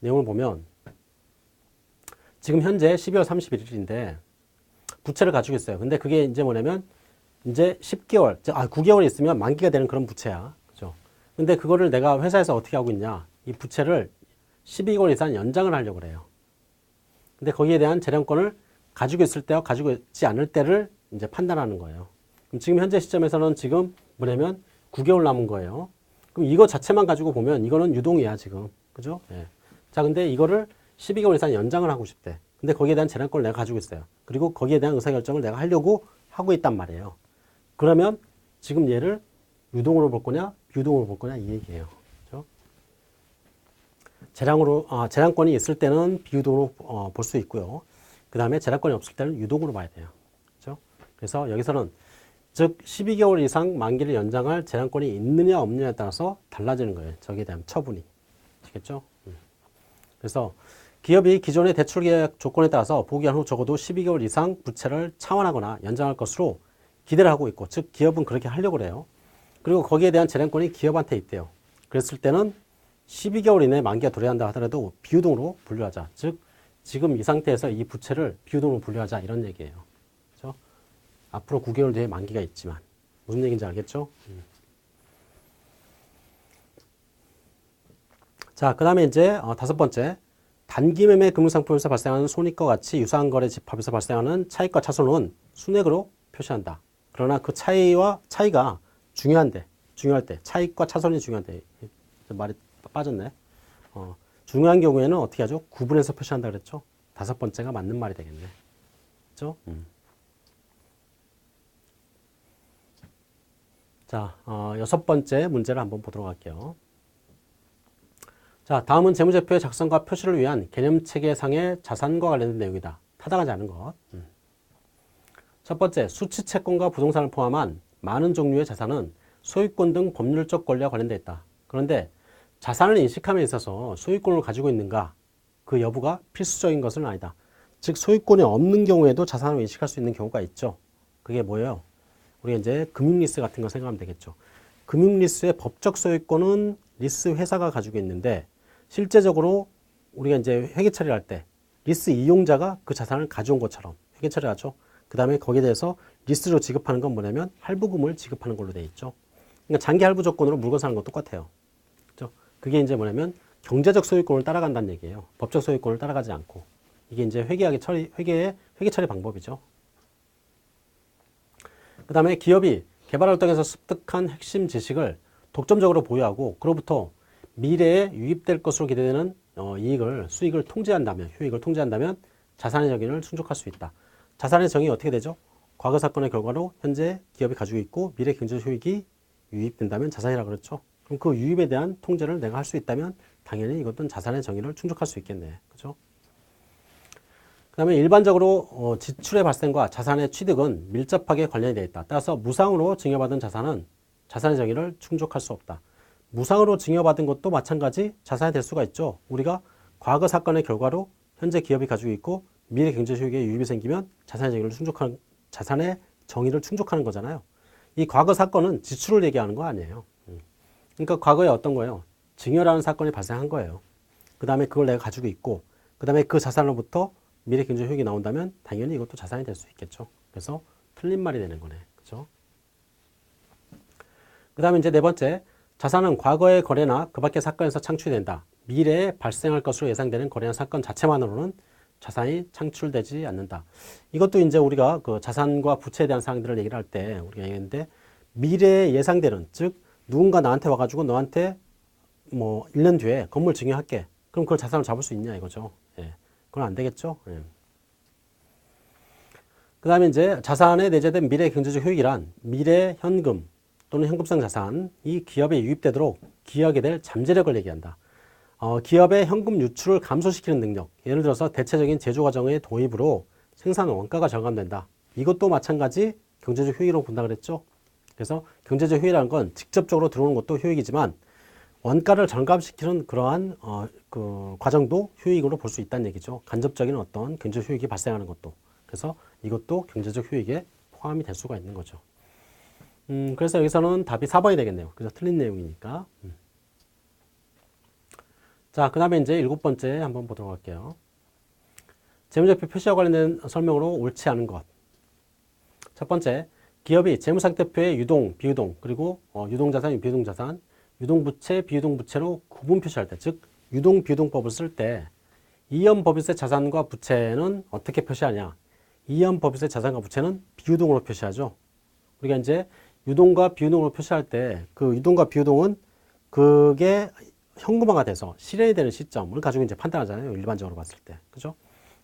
내용을 보면 지금 현재 12월 31일인데 부채를 가지고 있어요. 근데 그게 이제 뭐냐면 이제 10개월, 9개월 있으면 만기가 되는 그런 부채야. 그죠? 근데 그거를 내가 회사에서 어떻게 하고 있냐? 이 부채를 12개월 이상 연장을 하려고 그래요. 근데 거기에 대한 재량권을 가지고 있을 때와 가지고 있지 않을 때를 이제 판단하는 거예요. 그럼 지금 현재 시점에서는 지금 뭐냐면 9개월 남은 거예요. 그럼 이거 자체만 가지고 보면 이거는 유동이야, 지금. 그죠? 예. 자, 근데 이거를 12개월 이상 연장을 하고 싶대. 근데 거기에 대한 재량권을 내가 가지고 있어요. 그리고 거기에 대한 의사결정을 내가 하려고 하고 있단 말이에요. 그러면 지금 얘를 유동으로 볼 거냐, 비유동으로 볼 거냐 이 얘기예요. 그죠? 재량권이 있을 때는 비유동으로 볼 수 있고요. 그 다음에 재량권이 없을 때는 유동으로 봐야 돼요. 그죠? 그래서 여기서는 즉 12개월 이상 만기를 연장할 재량권이 있느냐 없느냐에 따라서 달라지는 거예요. 저기에 대한 처분이. 아시겠죠? 그래서 기업이 기존의 대출계약 조건에 따라서 보기한 후 적어도 12개월 이상 부채를 차환하거나 연장할 것으로 기대를 하고 있고, 즉 기업은 그렇게 하려고 그래요. 그리고 거기에 대한 재량권이 기업한테 있대요. 그랬을 때는 12개월 이내에 만기가 도래한다 하더라도 비유동으로 분류하자. 즉 지금 이 상태에서 이 부채를 비유동으로 분류하자 이런 얘기예요. 그렇죠? 앞으로 9개월 뒤에 만기가 있지만 무슨 얘기인지 알겠죠? 자, 그 다음에 이제 다섯 번째, 단기 매매 금융상품에서 발생하는 손익과 같이 유사한 거래 집합에서 발생하는 차익과 차손은 순액으로 표시한다. 그러나 그 차이가 중요할 때, 차익과 차손이 중요한데, 말이 빠졌네. 중요한 경우에는 어떻게 하죠? 구분해서 표시한다 그랬죠? 다섯 번째가 맞는 말이 되겠네. 그죠? 자, 여섯 번째 문제를 한번 보도록 할게요. 자, 다음은 재무제표의 작성과 표시를 위한 개념체계상의 자산과 관련된 내용이다. 타당하지 않은 것. 첫 번째, 수취 채권과 부동산을 포함한 많은 종류의 자산은 소유권 등 법률적 권리와 관련되어 있다. 그런데 자산을 인식함에 있어서 소유권을 가지고 있는가? 그 여부가 필수적인 것은 아니다. 즉 소유권이 없는 경우에도 자산을 인식할 수 있는 경우가 있죠. 그게 뭐예요? 우리가 이제 금융리스 같은 거 생각하면 되겠죠. 금융리스의 법적 소유권은 리스 회사가 가지고 있는데 실제적으로 우리가 이제 회계 처리를 할 때 리스 이용자가 그 자산을 가져온 것처럼 회계 처리를 하죠. 그 다음에 거기에 대해서 리스로 지급하는 건 뭐냐면 할부금을 지급하는 걸로 되어 있죠. 그러니까 장기 할부 조건으로 물건 사는 건 똑같아요. 그렇죠? 그게 이제 뭐냐면 경제적 소유권을 따라간다는 얘기예요. 법적 소유권을 따라가지 않고. 이게 이제 회계의 회계 처리 방법이죠. 그 다음에 기업이 개발 활동에서 습득한 핵심 지식을 독점적으로 보유하고 그로부터 미래에 유입될 것으로 기대되는 수익을 통제한다면, 효익을 통제한다면 자산의 정의를 충족할 수 있다. 자산의 정의 어떻게 되죠? 과거 사건의 결과로 현재 기업이 가지고 있고 미래 경제 효익이 유입된다면 자산이라고 그랬죠. 그럼 그 유입에 대한 통제를 내가 할 수 있다면 당연히 이것은 자산의 정의를 충족할 수 있겠네. 그죠? 그 다음에 일반적으로 지출의 발생과 자산의 취득은 밀접하게 관련이 되어 있다. 따라서 무상으로 증여받은 자산은 자산의 정의를 충족할 수 없다. 무상으로 증여받은 것도 마찬가지 자산이 될 수가 있죠. 우리가 과거 사건의 결과로 현재 기업이 가지고 있고 미래 경제 효익에 유입이 생기면 자산의 정의를 충족하는 거잖아요. 이 과거 사건은 지출을 얘기하는 거 아니에요. 그러니까 과거에 어떤 거예요? 증여라는 사건이 발생한 거예요. 그 다음에 그걸 내가 가지고 있고 그 다음에 그 자산으로부터 미래 경제 효익이 나온다면 당연히 이것도 자산이 될 수 있겠죠. 그래서 틀린 말이 되는 거네. 그죠? 그 다음에 이제 네 번째, 자산은 과거의 거래나 그 밖의 사건에서 창출된다. 미래에 발생할 것으로 예상되는 거래나 사건 자체만으로는 자산이 창출되지 않는다. 이것도 이제 우리가 그 자산과 부채에 대한 사항들을 얘기를 할 때 우리가 얘기했는데 미래에 예상되는, 즉 누군가 나한테 와가지고 너한테 뭐 1년 뒤에 건물 증여할게. 그럼 그걸 자산을 잡을 수 있냐 이거죠. 예. 그건 안 되겠죠. 예. 그 다음에 이제 자산에 내재된 미래 경제적 효익이란 미래 현금 또는 현금성 자산이 기업에 유입되도록 기여하게 될 잠재력을 얘기한다. 기업의 현금 유출을 감소시키는 능력, 예를 들어서 대체적인 제조 과정의 도입으로 생산 원가가 절감된다. 이것도 마찬가지 경제적 효익으로 본다 그랬죠. 그래서 경제적 효익이라는 건 직접적으로 들어오는 것도 효익이지만 원가를 절감시키는 그러한 그 과정도 효익으로 볼 수 있다는 얘기죠. 간접적인 어떤 경제적 효익이 발생하는 것도. 그래서 이것도 경제적 효익에 포함이 될 수가 있는 거죠. 그래서 여기서는 답이 4번이 되겠네요. 그래서 틀린 내용이니까. 자, 그 다음에 이제 7번째 한번 보도록 할게요. 재무제표 표시와 관련된 설명으로 옳지 않은 것. 첫 번째, 기업이 재무상태표에 유동, 비유동, 그리고 유동자산, 비유동자산, 유동부채, 비유동부채로 구분 표시할 때, 즉 유동, 비유동법을 쓸 때 이연법인세 자산과 부채는 어떻게 표시하냐? 이연법인세 자산과 부채는 비유동으로 표시하죠. 우리가 이제 유동과 비유동으로 표시할 때 그 유동과 비유동은 그게 현금화가 돼서 실현이 되는 시점을 가지고 이제 판단하잖아요. 일반적으로 봤을 때. 그죠?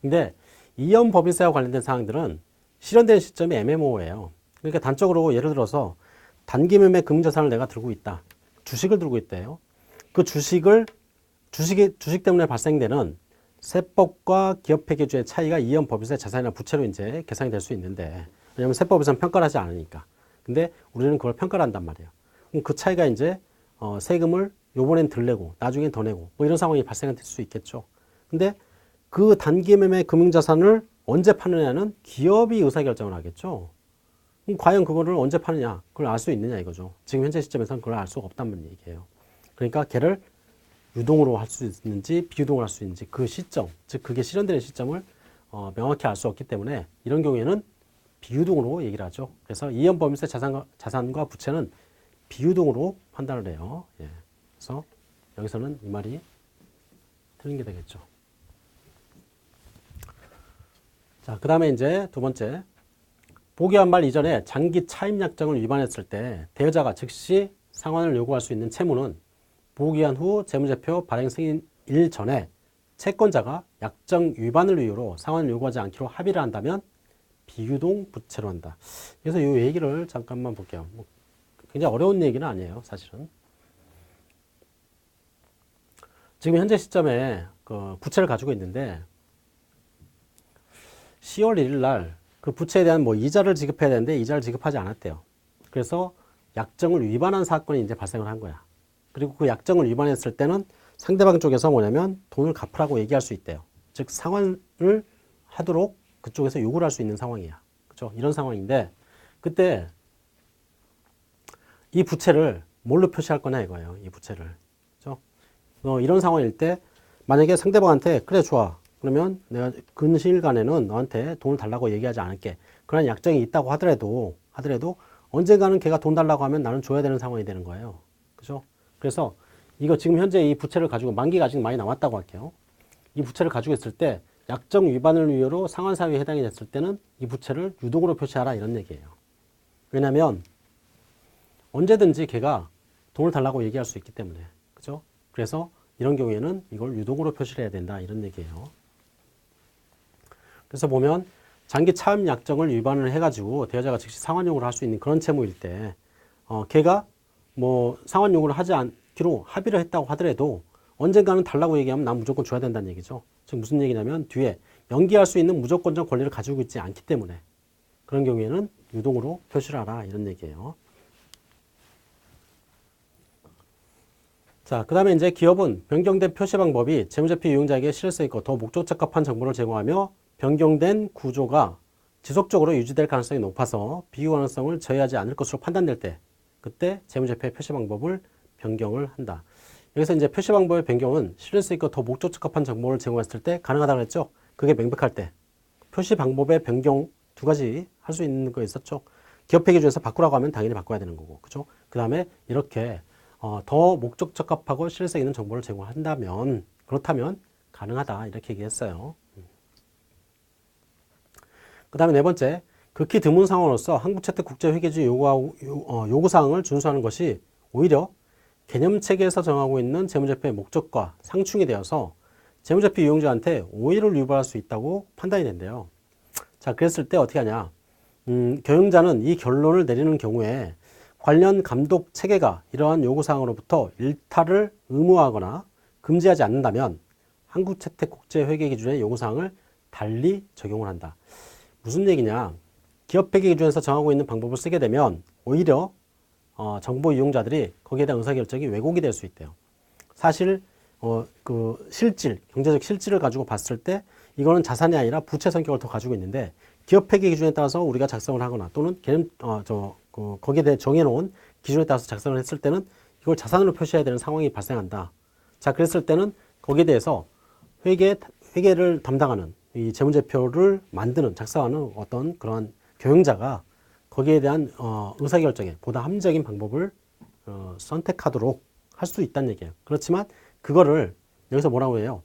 근데 이연법인세와 관련된 사항들은 실현되는 시점이 애매모호해요. 그러니까 단적으로 예를 들어서 단기 매매 금융자산을 내가 들고 있다. 주식을 들고 있대요. 그 주식 때문에 발생되는 세법과 기업회계주의 차이가 이연법인세 자산이나 부채로 이제 계산이 될 수 있는데, 왜냐하면 세법에서는 평가를 하지 않으니까. 근데 우리는 그걸 평가를 한단 말이에요. 그럼 그 차이가 이제 세금을 요번엔 덜 내고 나중엔 더 내고 뭐 이런 상황이 발생될 수 있겠죠. 근데 그 단기 매매 금융자산을 언제 파느냐는 기업이 의사결정을 하겠죠. 그럼 과연 그거를 언제 파느냐, 그걸 알 수 있느냐 이거죠. 지금 현재 시점에서는 그걸 알 수가 없다는 얘기예요. 그러니까 걔를 유동으로 할 수 있는지 비유동으로 할 수 있는지 그 시점, 즉 그게 실현되는 시점을 명확히 알 수 없기 때문에 이런 경우에는 비유동으로 얘기를 하죠. 그래서 이연법인세 자산과 부채는 비유동으로 판단을 해요. 예. 그래서 여기서는 이 말이 틀린 게 되겠죠. 자, 그 다음에 이제 두 번째. 보기한 말 이전에 장기 차입 약정을 위반했을 때 대여자가 즉시 상환을 요구할 수 있는 채무는 보기한 후 재무제표 발행 승인일 전에 채권자가 약정 위반을 이유로 상환을 요구하지 않기로 합의를 한다면 비유동 부채로 한다. 그래서 이 얘기를 잠깐만 볼게요. 뭐 굉장히 어려운 얘기는 아니에요, 사실은. 지금 현재 시점에 그 부채를 가지고 있는데 10월 1일 날 그 부채에 대한 뭐 이자를 지급해야 되는데 이자를 지급하지 않았대요. 그래서 약정을 위반한 사건이 이제 발생을 한 거야. 그리고 그 약정을 위반했을 때는 상대방 쪽에서 뭐냐면 돈을 갚으라고 얘기할 수 있대요. 즉 상환을 하도록 그쪽에서 요구를 할 수 있는 상황이야. 그렇죠? 이런 상황인데 그때 이 부채를 뭘로 표시할 거냐 이거예요. 이 부채를. 그렇죠? 이런 상황일 때 만약에 상대방한테 그래 좋아. 그러면 내가 근시일간에는 너한테 돈을 달라고 얘기하지 않을게. 그런 약정이 있다고 하더라도 언젠가는 걔가 돈 달라고 하면 나는 줘야 되는 상황이 되는 거예요. 그죠? 그래서 이거 지금 현재 이 부채를 가지고 만기가 아직 많이 남았다고 할게요. 이 부채를 가지고 있을 때 약정 위반을 이유로 상환사유에 해당이 됐을 때는 이 부채를 유동으로 표시하라 이런 얘기예요. 왜냐하면 언제든지 걔가 돈을 달라고 얘기할 수 있기 때문에. 그죠? 그래서 이런 경우에는 이걸 유동으로 표시를 해야 된다 이런 얘기예요. 그래서 보면 장기 차입 약정을 위반을 해가지고 대여자가 즉시 상환 요구를 할 수 있는 그런 채무일 때 걔가 뭐 상환 요구를 하지 않기로 합의를 했다고 하더라도 언젠가는 달라고 얘기하면 난 무조건 줘야 된다는 얘기죠. 즉 무슨 얘기냐면 뒤에 연기할 수 있는 무조건적 권리를 가지고 있지 않기 때문에 그런 경우에는 유동으로 표시를 하라 이런 얘기예요. 자, 그 다음에 이제 기업은 변경된 표시 방법이 재무제표 이용자에게 실효성 있고 더 목적 적합한 정보를 제공하며 변경된 구조가 지속적으로 유지될 가능성이 높아서 비교 가능성을 저해하지 않을 것으로 판단될 때 그때 재무제표의 표시 방법을 변경을 한다. 여기서 이제 표시 방법의 변경은 실효성 있고 더 목적 적합한 정보를 제공했을 때 가능하다고 했죠. 그게 명백할 때 표시 방법의 변경 두 가지 할 수 있는 거 있었죠. 기업회계 중에서 바꾸라고 하면 당연히 바꿔야 되는 거고, 그죠? 그 다음에 이렇게 더 목적 적합하고 실효성 있는 정보를 제공한다면 그렇다면 가능하다 이렇게 얘기했어요. 그 다음에 네 번째, 극히 드문 상황으로서 한국채택국제회계주 요구사항을 준수하는 것이 오히려 개념체계에서 정하고 있는 재무제표의 목적과 상충이 되어서 재무제표 이용자한테 오해를 유발할 수 있다고 판단이 된대요. 자, 그랬을 때 어떻게 하냐. 경영자는 이 결론을 내리는 경우에 관련 감독 체계가 이러한 요구사항으로부터 일탈을 의무화하거나 금지하지 않는다면 한국채택국제회계 기준의 요구사항을 달리 적용을 한다. 무슨 얘기냐. 기업회계 기준에서 정하고 있는 방법을 쓰게 되면 오히려 정보 이용자들이 거기에 대한 의사결정이 왜곡이 될 수 있대요. 사실 그 실질, 경제적 실질을 가지고 봤을 때 이거는 자산이 아니라 부채 성격을 더 가지고 있는데 기업회계 기준에 따라서 우리가 작성을 하거나 또는 거기에 대해 정해놓은 기준에 따라서 작성을 했을 때는 이걸 자산으로 표시해야 되는 상황이 발생한다. 자, 그랬을 때는 거기에 대해서 회계를 담당하는 이 재무제표를 만드는, 작성하는 어떤 그러한 경영자가 거기에 대한 의사결정에 보다 합리적인 방법을 선택하도록 할 수 있다는 얘기예요. 그렇지만 그거를 여기서 뭐라고 해요?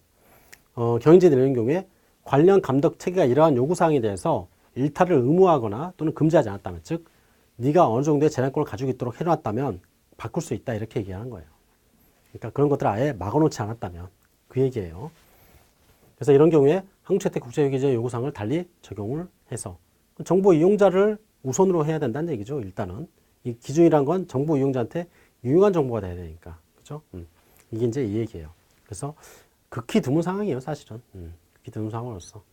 경영진이 내는 경우에 관련 감독 체계가 이러한 요구사항에 대해서 일탈을 의무화하거나 또는 금지하지 않았다면, 즉 네가 어느 정도의 재량권을 가지고 있도록 해놨다면 바꿀 수 있다 이렇게 얘기하는 거예요. 그러니까 그런 것들을 아예 막아놓지 않았다면 그 얘기예요. 그래서 이런 경우에 한국채택국제회계제 요구사항을 달리 적용을 해서 정보 이용자를 우선으로 해야 된다는 얘기죠. 일단은 이 기준이란 건 정보 이용자한테 유용한 정보가 돼야 되니까. 그죠? 이게 이제 이 얘기예요. 그래서 극히 드문 상황이에요, 사실은. 극히 드문 상황으로서.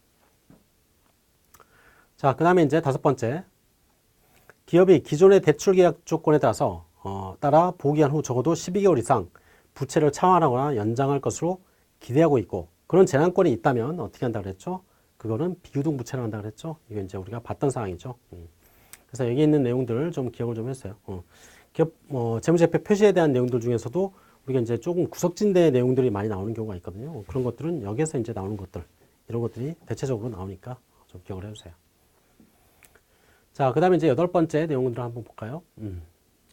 자, 그 다음에 이제 다섯 번째. 기업이 기존의 대출 계약 조건에 따라 보기한 후 적어도 12개월 이상 부채를 차환하거나 연장할 것으로 기대하고 있고, 그런 재난권이 있다면 어떻게 한다 그랬죠? 그거는 비유동 부채를 한다 그랬죠? 이거 이제 우리가 봤던 상황이죠. 그래서 여기 있는 내용들을 좀 기억을 좀 했어요. 기업, 재무제표 표시에 대한 내용들 중에서도 우리가 이제 조금 구석진대 내용들이 많이 나오는 경우가 있거든요. 그런 것들은 여기에서 이제 나오는 것들, 이런 것들이 대체적으로 나오니까 좀 기억을 해주세요. 자, 그 다음에 이제 여덟 번째 내용들을 한번 볼까요?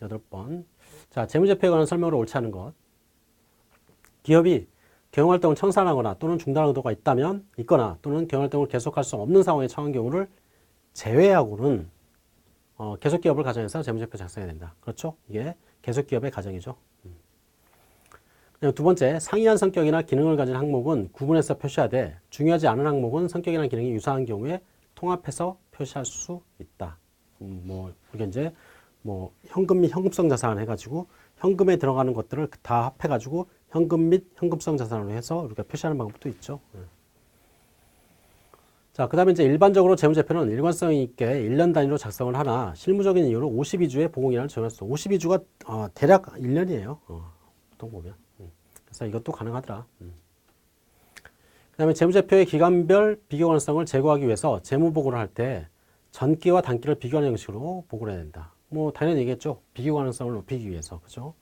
여덟 번. 자, 재무제표에 관한 설명으로 옳지 않은 것. 기업이 경영활동을 청산하거나 또는 중단한 의도가 있거나 또는 경영활동을 계속할 수 없는 상황에 처한 경우를 제외하고는 계속기업을 가정해서 재무제표 작성해야 된다. 그렇죠? 이게 계속기업의 가정이죠. 두 번째, 상이한 성격이나 기능을 가진 항목은 구분해서 표시하되 중요하지 않은 항목은 성격이나 기능이 유사한 경우에 통합해서 표시할 수 있다. 우리가 이제 현금 및 현금성 자산을 해가지고 현금에 들어가는 것들을 다 합해가지고 현금 및 현금성 자산으로 해서 우리가 표시하는 방법도 있죠. 자, 그 다음에 이제 일반적으로 재무제표는 일관성 있게 1년 단위로 작성을 하나 실무적인 이유로 52주의 보공기간을 정했어. 52주가 대략 1년이에요. 보통 보면. 그래서 이것도 가능하더라. 그 다음에 재무제표의 기간별 비교 가능성을 제거하기 위해서 재무보고를 할 때 전기와 단기를 비교하는 형식으로 보고를 해야 된다. 당연히 얘기했죠. 비교 가능성을 높이기 위해서. 그죠?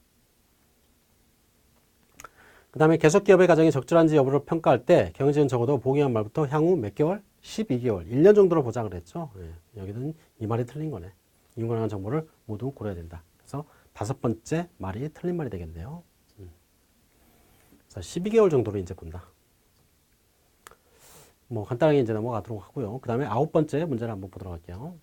그 다음에 계속기업의 가정이 적절한지 여부를 평가할 때 경영진은 적어도 보고기간 말부터 향후 몇 개월? 12개월, 1년 정도로 보장을 했죠. 여기는 이 말이 틀린 거네. 이용 가능한 정보를 모두 고려해야 된다. 그래서 다섯 번째 말이 틀린 말이 되겠네요. 그래서 12개월 정도로 이제 본다. 간단하게 이제 넘어가도록 하고요. 그 다음에 아홉 번째 문제를 한번 보도록 할게요.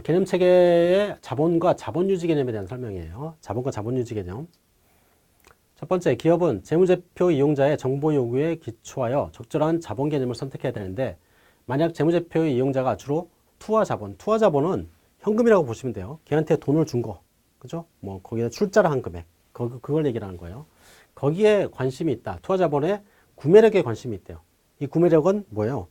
개념 체계의 자본과 자본유지 개념에 대한 설명이에요. 자본과 자본유지 개념. 첫 번째, 기업은 재무제표 이용자의 정보 요구에 기초하여 적절한 자본 개념을 선택해야 되는데, 만약 재무제표의 이용자가 주로 투하 자본은 현금이라고 보시면 돼요. 걔한테 돈을 준 거, 그죠? 거기에 출자를 한 금액, 그걸 얘기를 하는 거예요. 거기에 관심이 있다. 투하 자본에 구매력에 관심이 있대요. 이 구매력은 뭐예요?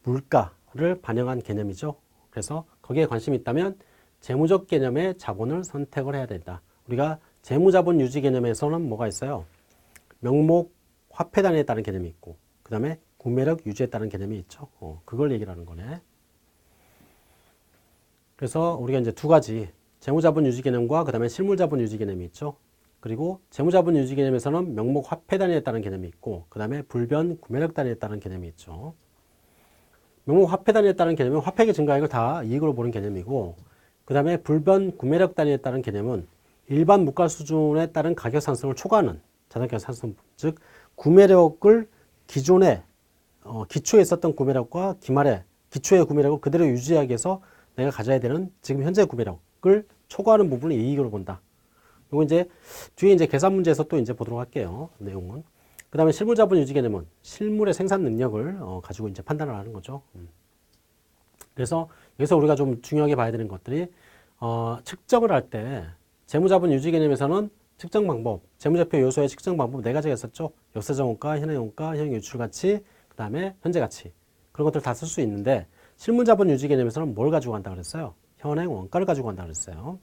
물가를 반영한 개념이죠. 그래서 거기에 관심이 있다면 재무적 개념의 자본을 선택을 해야 된다. 우리가 재무자본 유지 개념에서는 뭐가 있어요? 명목 화폐 단위에 따른 개념이 있고, 그 다음에 구매력 유지에 따른 개념이 있죠. 그걸 얘기를 하는 거네. 그래서 우리가 이제 두 가지 재무자본 유지 개념과 그 다음에 실물자본 유지 개념이 있죠. 그리고 재무자본 유지 개념에서는 명목 화폐 단위에 따른 개념이 있고, 그 다음에 불변 구매력 단위에 따른 개념이 있죠. 명목 화폐 단위에 따른 개념은 화폐의 증가액을 다 이익으로 보는 개념이고, 그 다음에 불변 구매력 단위에 따른 개념은 일반 물가 수준에 따른 가격 상승을 초과하는 자산가격 상승, 즉 구매력을 기존에 기초에 있었던 구매력과 기초의 구매력을 그대로 유지하기 위해서 내가 가져야 되는 지금 현재 구매력을 초과하는 부분을 이익으로 본다. 이거 이제 뒤에 이제 계산 문제에서 또 이제 보도록 할게요. 내용은. 그 다음에 실물자본 유지 개념은 실물의 생산 능력을 가지고 이제 판단을 하는 거죠. 그래서 여기서 우리가 좀 중요하게 봐야 되는 것들이 측정을 할 때 재무자본 유지 개념에서는 측정 방법, 재무제표 요소의 측정 방법 네 가지가 있었죠. 역사적 원가, 현행 원가, 현행 유출 가치, 그 다음에 현재 가치. 그런 것들 다 쓸 수 있는데 실물자본 유지 개념에서는 뭘 가지고 간다 그랬어요? 현행 원가를 가지고 간다 그랬어요.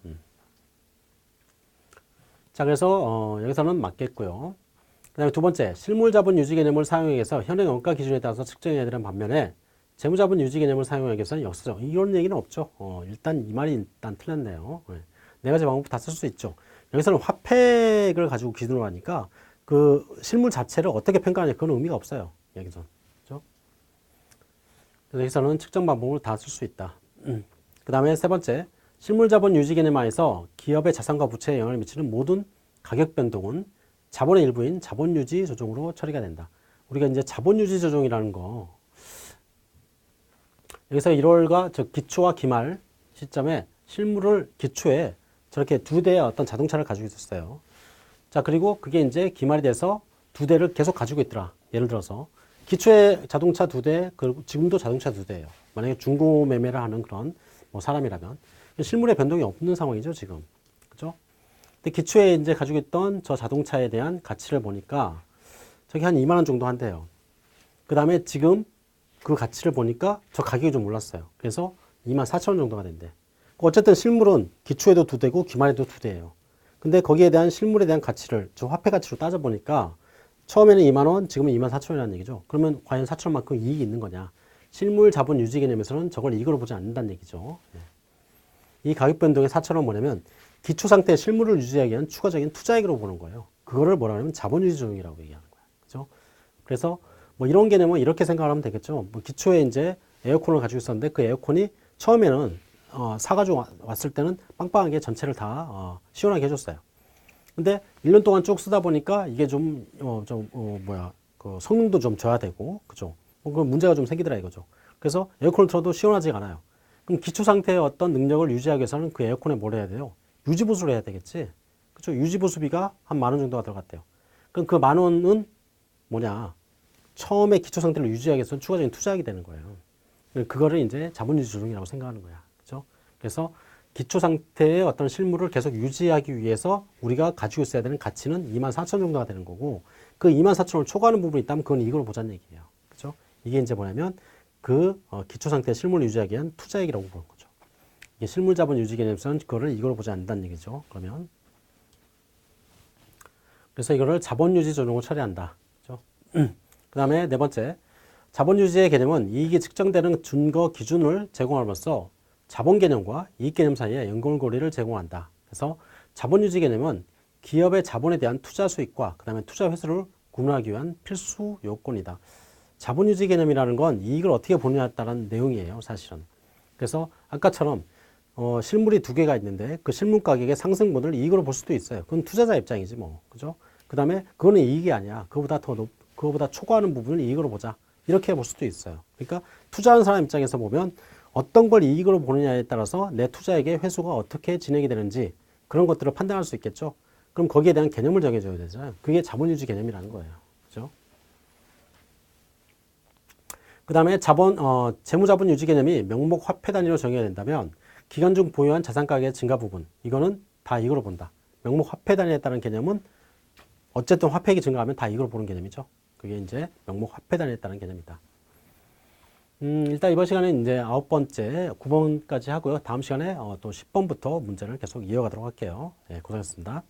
자, 그래서 여기서는 맞겠고요. 그 다음에 두 번째, 실물자본 유지 개념을 사용하기 위해서 현행 원가 기준에 따라서 측정해야 되는 반면에 재무자본 유지 개념을 사용하기 위해서는 역사적, 이런 얘기는 없죠. 일단 이 말이 일단 틀렸네요. 네 가지 방법 다 쓸 수 있죠. 여기서는 화폐를 가지고 기준으로 하니까 그 실물 자체를 어떻게 평가하냐 그건 의미가 없어요. 여기서. 그렇죠? 그래서 여기서는 측정 방법을 다 쓸 수 있다. 그 다음에 세 번째, 실물자본 유지 개념 안에서 기업의 자산과 부채에 영향을 미치는 모든 가격 변동은 자본의 일부인 자본유지 조정으로 처리가 된다. 우리가 이제 자본유지 조정이라는 거, 여기서 1월과 즉 기초와 기말 시점에 실물을 기초에 저렇게 두 대의 어떤 자동차를 가지고 있었어요. 자, 그리고 그게 이제 기말이 돼서 두 대를 계속 가지고 있더라. 예를 들어서 기초의 자동차 두 대, 그리고 지금도 자동차 두 대예요. 만약에 중고 매매를 하는 그런 사람이라면 실물의 변동이 없는 상황이죠, 지금. 그죠? 근데 기초에 이제 가지고 있던 저 자동차에 대한 가치를 보니까 저기 한 2만 원 정도 한대요. 그 다음에 지금 그 가치를 보니까 저 가격이 좀 올랐어요. 그래서 2만 4천 원 정도가 된대. 어쨌든 실물은 기초에도 2대고 기말에도 2대예요. 근데 거기에 대한 실물에 대한 가치를 저 화폐 가치로 따져보니까 처음에는 2만 원, 지금은 2만 4천 원이라는 얘기죠. 그러면 과연 4천 원만큼 이익이 있는 거냐? 실물 자본 유지 개념에서는 저걸 이익으로 보지 않는다는 얘기죠. 이 가격 변동의 4천 원 뭐냐면 기초 상태의 실물을 유지하기 위한 추가적인 투자액으로 보는 거예요. 그거를 뭐라 하냐면 자본 유지 조정이라고 얘기하는 거예요. 그죠? 그래서 뭐 이런 개념은 이렇게 생각을 하면 되겠죠. 뭐 기초에 이제 에어컨을 가지고 있었는데 그 에어컨이 처음에는 사가지고 왔을 때는 빵빵하게 전체를 다 시원하게 해줬어요. 근데 1년 동안 쭉 쓰다 보니까 이게 그 성능도 좀 저하되고, 그죠? 그 문제가 좀 생기더라 이거죠. 그래서 에어컨을 틀어도 시원하지가 않아요. 그럼 기초 상태의 어떤 능력을 유지하기 위해서는 그 에어컨에 뭘 해야 돼요? 유지 보수를 해야 되겠지. 그죠? 유지 보수비가 한 10,000원 정도가 들어갔대요. 그럼 그 10,000원은 뭐냐? 처음에 기초 상태를 유지하기 위해서는 추가적인 투자하게 되는 거예요. 그거를 이제 자본 유지 조정이라고 생각하는 거야. 그죠? 그래서 기초 상태의 어떤 실물을 계속 유지하기 위해서 우리가 가지고 있어야 되는 가치는 24,000 정도가 되는 거고, 그 24,000원을 초과하는 부분이 있다면 그건 이걸 보자는 얘기예요. 그죠? 이게 이제 뭐냐면 기초 상태의 실물을 유지하기 위한 투자액이라고 보는 거죠. 이게 실물 자본 유지 개념에서는 그거를 이걸 보지 않는다는 얘기죠. 그러면 그래서 이거를 자본 유지 조정으로 처리한다. 그죠? 그 다음에 네 번째, 자본 유지의 개념은 이익이 측정되는 준거 기준을 제공함으로써 자본 개념과 이익 개념 사이에 연결고리를 제공한다. 그래서 자본 유지 개념은 기업의 자본에 대한 투자 수익과 그 다음에 투자 회수를 구분하기 위한 필수 요건이다. 자본 유지 개념이라는 건 이익을 어떻게 보느냐에 따른 내용이에요, 사실은. 그래서 아까처럼 실물이 2개가 있는데 그 실물 가격의 상승분을 이익으로 볼 수도 있어요. 그건 투자자 입장이지 뭐, 그죠? 그 다음에 그거는 이익이 아니야. 그거보다 초과하는 부분을 이익으로 보자. 이렇게 볼 수도 있어요. 그러니까 투자하는 사람 입장에서 보면 어떤 걸 이익으로 보느냐에 따라서 내 투자액의 회수가 어떻게 진행이 되는지 그런 것들을 판단할 수 있겠죠. 그럼 거기에 대한 개념을 정해줘야 되잖아요. 그게 자본유지 개념이라는 거예요. 그죠? 그 다음에 재무자본 유지 개념이 명목 화폐 단위로 정해야 된다면 기간 중 보유한 자산 가격의 증가 부분, 이거는 다 이익으로 본다. 명목 화폐 단위에 따른 개념은 어쨌든 화폐액이 증가하면 다 이익으로 보는 개념이죠. 그게 이제 명목 화폐 단위에 따른 개념이다. 일단 이번 시간에 이제 9번째, 9번까지 하고요. 다음 시간에 또 10번부터 문제를 계속 이어가도록 할게요. 네, 고생하셨습니다.